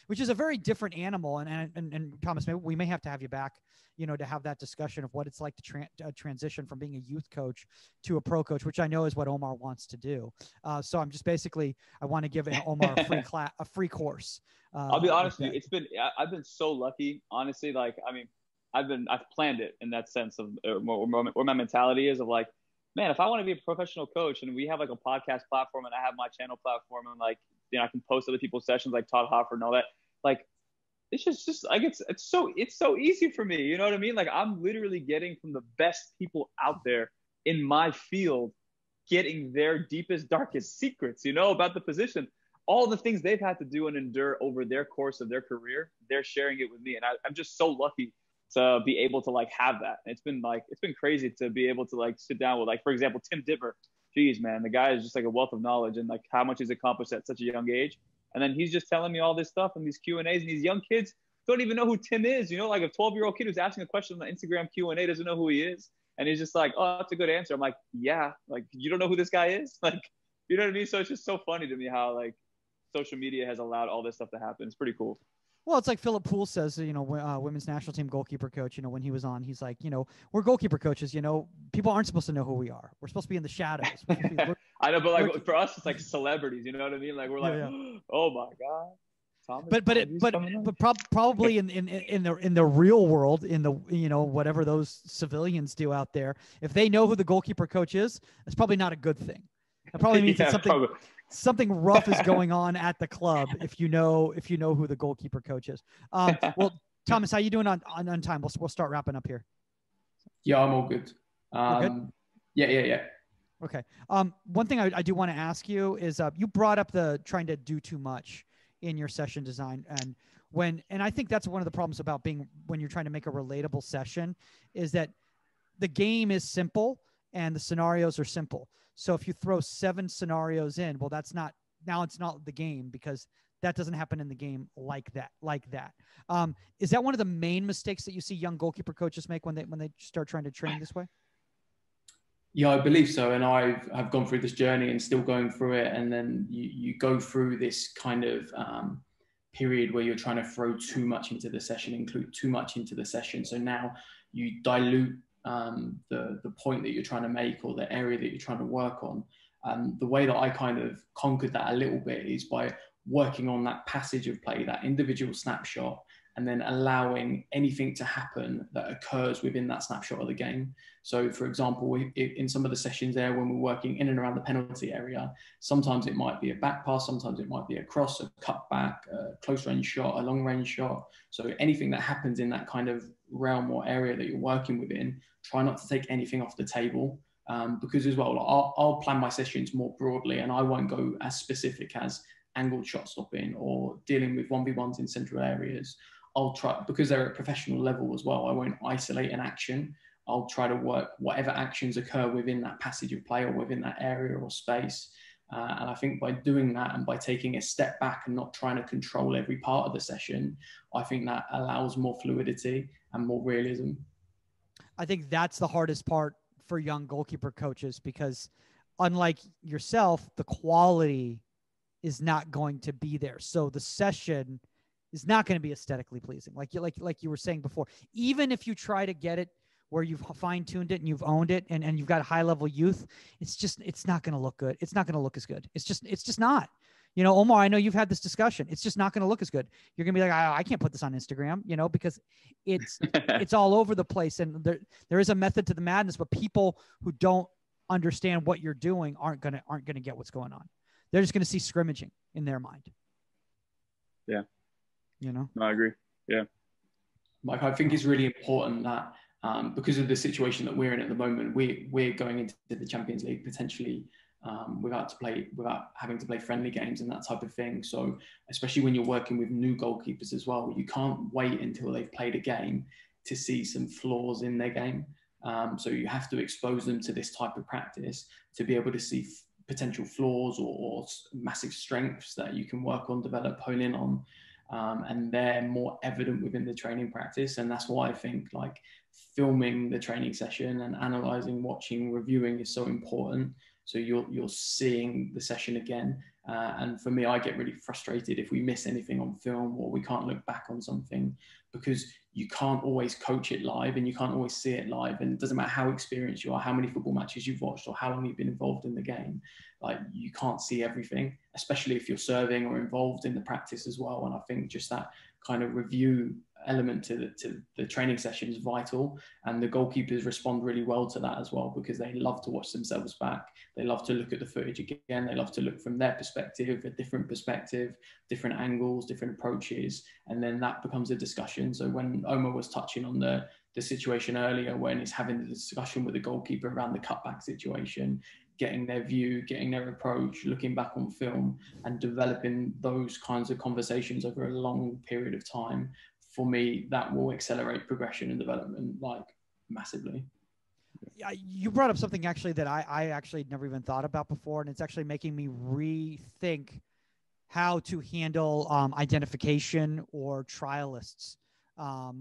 which is a very different animal. And Thomas, maybe we may have to have you back, to have that discussion of what it's like to transition from being a youth coach to a pro coach, which I know is what Omar wants to do. So I'm just I want to give Omar a free course. I'll be honest with you. I've been so lucky, honestly. Like, I mean, I've planned it in that sense of where my mentality is of like, man, if I want to be a professional coach and we have like a podcast platform and I have my channel platform and like, I can post other people's sessions like Todd Hoffer and all that. Like, it's just like, it's so easy for me. You know what I mean? Like, I'm literally getting from the best people out there in my field, getting their deepest, darkest secrets, about the position. All the things they've had to do and endure over their course of their career, they're sharing it with me. And I'm just so lucky to be able to like have that. And it's been crazy to be able to like sit down with, like, for example, Tim Ditmer. Geez, man, the guy is just like a wealth of knowledge and like how much he's accomplished at such a young age. And then he's just telling me all this stuff and these Q&As, and these young kids don't even know who Tim is. Like a 12-year-old kid who's asking a question on the Instagram Q&A doesn't know who he is. And he's just like, oh, that's a good answer. I'm like, yeah, like, you don't know who this guy is? Like, you know what I mean? So it's just so funny to me how like social media has allowed all this stuff to happen. It's pretty cool. Well, it's like Philip Poole says, women's national team goalkeeper coach, when he was on, he's like, we're goalkeeper coaches, people aren't supposed to know who we are. We're supposed to be in the shadows. I know, but like for us, it's like celebrities, you know what I mean? Like, we're like, oh my God. Thomas, probably in the real world, in the, whatever those civilians do out there, if they know who the goalkeeper coach is, that's probably not a good thing. That probably means that something rough is going on at the club if you know who the goalkeeper coach is. Well, Thomas, how you doing on time? We'll start wrapping up here. Yeah, I'm all good. Good? Yeah. Okay. One thing I do want to ask you is you brought up the trying to do too much in your session design, and I think that's one of the problems about when you're trying to make a relatable session is that the game is simple and the scenarios are simple. So if you throw 7 scenarios in, well, it's not the game, because that doesn't happen in the game like that. Is that one of the main mistakes that you see young goalkeeper coaches make when they start trying to train this way? Yeah, I believe so. And I've gone through this journey and still going through it. And then you go through this kind of period where you're trying to throw too much into the session, include too much into the session. So now you dilute the point that you're trying to make or the area that you're trying to work on. The way that I kind of conquered that a little bit is by working on that passage of play, that individual snapshot, and then allowing anything to happen that occurs within that snapshot of the game. So for example, in some of the sessions there, when we're working in and around the penalty area, sometimes it might be a back pass, sometimes it might be a cross, a cut back, a close range shot, a long range shot. So anything that happens in that kind of realm or area that you're working within, try not to take anything off the table. Because as well, I'll plan my sessions more broadly, and I won't go as specific as angled shot stopping or dealing with 1v1s in central areas. I'll try, because they're at professional level as well, I won't isolate an action. I'll try to work whatever actions occur within that passage of play or within that area or space. And I think by doing that and by taking a step back and not trying to control every part of the session, I think that allows more fluidity and more realism. I think that's the hardest part for young goalkeeper coaches, because unlike yourself, the quality is not going to be there. So the session is not going to be aesthetically pleasing. Like you were saying before, even if you try to get it where you've fine-tuned it and you've owned it and you've got high level youth, it's not going to look good. It's not going to look as good. It's just not. You know, Omar, I know you've had this discussion. It's just not going to look as good. You're going to be like, I can't put this on Instagram, you know, because it's all over the place. And there is a method to the madness, but people who don't understand what you're doing aren't going to get what's going on. They're just going to see scrimmaging in their mind. Yeah. You know? No, I agree. Yeah. Mike, I think it's really important that because of the situation that we're in at the moment, we're going into the Champions League potentially without having to play friendly games and that type of thing. So especially when you're working with new goalkeepers as well, you can't wait until they've played a game to see some flaws in their game. So you have to expose them to this type of practice to be able to see potential flaws or massive strengths that you can work on, develop, hone in on. And they're more evident within the training practice. And that's why I think like filming the training session and analyzing, watching, reviewing is so important. So you're seeing the session again. And for me, I get really frustrated if we miss anything on film or we can't look back on something, because you can't always coach it live and you can't always see it live. And it doesn't matter how experienced you are, how many football matches you've watched or how long you've been involved in the game. Like you can't see everything, especially if you're serving or involved in the practice as well. And I think just that kind of review element to the training session is vital, and the goalkeepers respond really well to that as well, because they love to watch themselves back. They love to look at the footage again. They love to look from their perspective, a different perspective, different angles, different approaches, and then that becomes a discussion. So when Omar was touching on the situation earlier, when he's having the discussion with the goalkeeper around the cutback situation, getting their view, getting their approach, looking back on film and developing those kinds of conversations over a long period of time, for me, that will accelerate progression and development like massively. Yeah, you brought up something actually that I actually never even thought about before, and it's actually making me rethink how to handle identification or trialists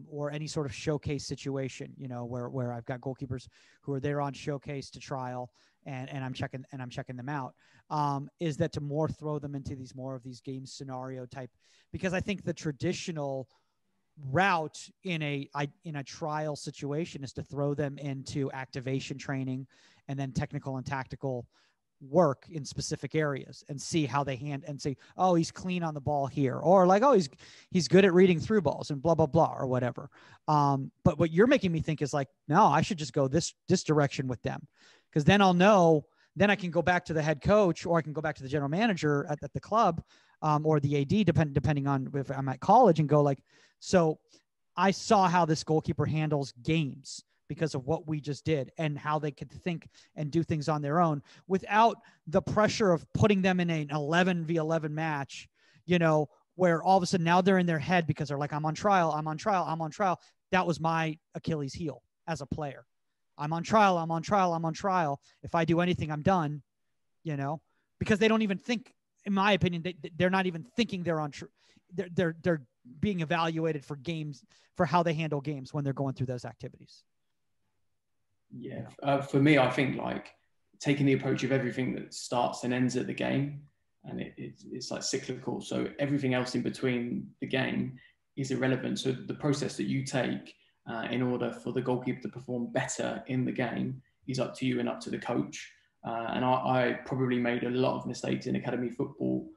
or any sort of showcase situation, you know, where I've got goalkeepers who are there on showcase to trial and I'm checking them out. Is that to more throw them into more of these game scenario type, because I think the traditional route in a trial situation is to throw them into activation training and then technical and tactical work in specific areas and see how they and say, oh, he's clean on the ball here, or like, oh, he's good at reading through balls and blah blah blah or whatever. But what you're making me think is like, no, I should just go this direction with them, because then I'll know, then I can go back to the head coach, or I can go back to the general manager at the club or the AD, depending on if I'm at college, and go like, so I saw how this goalkeeper handles games because of what we just did and how they could think and do things on their own without the pressure of putting them in an 11v11 match, you know, where all of a sudden now they're in their head because they're like, I'm on trial. That was my Achilles heel as a player. I'm on trial. If I do anything, I'm done, you know, because they don't even think, in my opinion, they're not even thinking they're on they're being evaluated for games, for how they handle games when they're going through those activities. Yeah. For me, I think like taking the approach of everything that starts and ends at the game, and it's like cyclical. So everything else in between the game is irrelevant. So the process that you take in order for the goalkeeper to perform better in the game is up to you and up to the coach. And I probably made a lot of mistakes in academy football,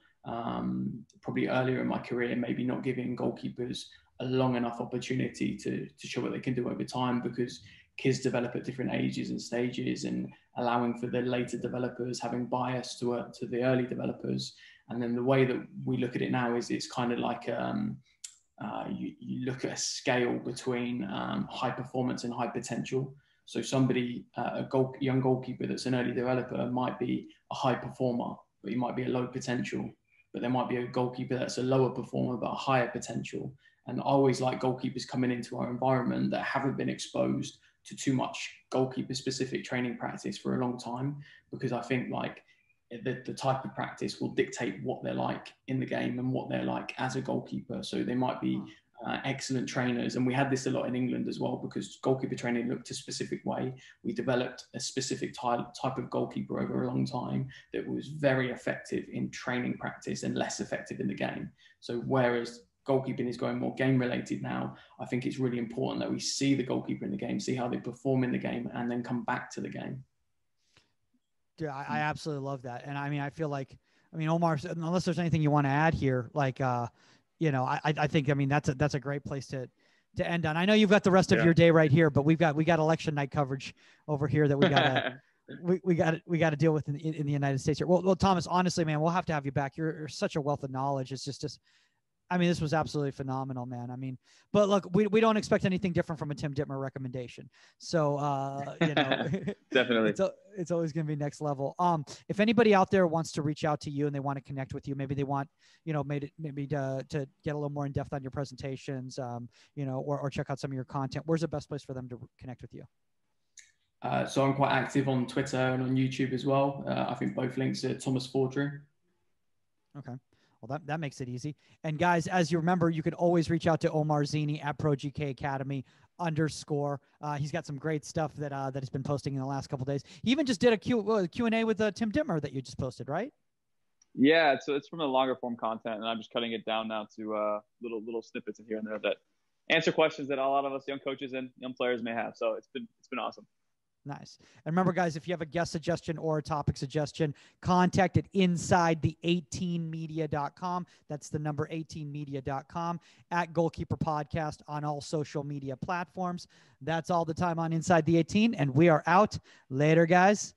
probably earlier in my career, maybe not giving goalkeepers a long enough opportunity to show what they can do over time, because kids develop at different ages and stages, and allowing for the later developers having bias to the early developers. And then the way that we look at it now is it's kind of like you look at a scale between high performance and high potential. So somebody, young goalkeeper that's an early developer might be a high performer, but he might be a low potential. But there might be a goalkeeper that's a lower performer, but a higher potential. And I always like goalkeepers coming into our environment that haven't been exposed to too much goalkeeper-specific training practice for a long time, because I think like the type of practice will dictate what they're like in the game and what they're like as a goalkeeper. So they might be excellent trainers. And we had this a lot in England as well, because goalkeeper training looked a specific way. We developed a specific type of goalkeeper over a long time that was very effective in training practice and less effective in the game. So whereas goalkeeping is going more game related now, I think it's really important that we see the goalkeeper in the game, see how they perform in the game, and then come back to the game. Dude, I absolutely love that. And I mean, I feel like, I mean, Omar, unless there's anything you want to add here, like, you know, I think, I mean, that's a great place to end on. I know you've got the rest of your day right here, but we got election night coverage over here that we got we got to deal with in the United States here. Well, Thomas, honestly, man, we'll have to have you back. You're such a wealth of knowledge. It's just, I mean, this was absolutely phenomenal, man. I mean, but look, we don't expect anything different from a Tim Dittmer recommendation. So, you know, definitely, it's always going to be next level. If anybody out there wants to reach out to you and they want to connect with you, maybe they want, you know, maybe to get a little more in depth on your presentations, you know, or check out some of your content, where's the best place for them to connect with you? So I'm quite active on Twitter and on YouTube as well. I think both links are Thomas Fawdry. Okay. Well, that makes it easy. And guys, as you remember, you can always reach out to Omar Zini at ProGK Academy _. He's got some great stuff that he's been posting in the last couple of days. He even just did a Q&A with Tim Dittmer that you just posted, right? Yeah, so it's from the longer form content, and I'm just cutting it down now to little snippets in here and there that answer questions that a lot of us young coaches and young players may have. So it's been awesome. Nice. And remember, guys, if you have a guest suggestion or a topic suggestion, contact at inside the18media.com. That's the number 18media.com, at Goalkeeper Podcast on all social media platforms. That's all the time on Inside the 18, and we are out. Later, guys.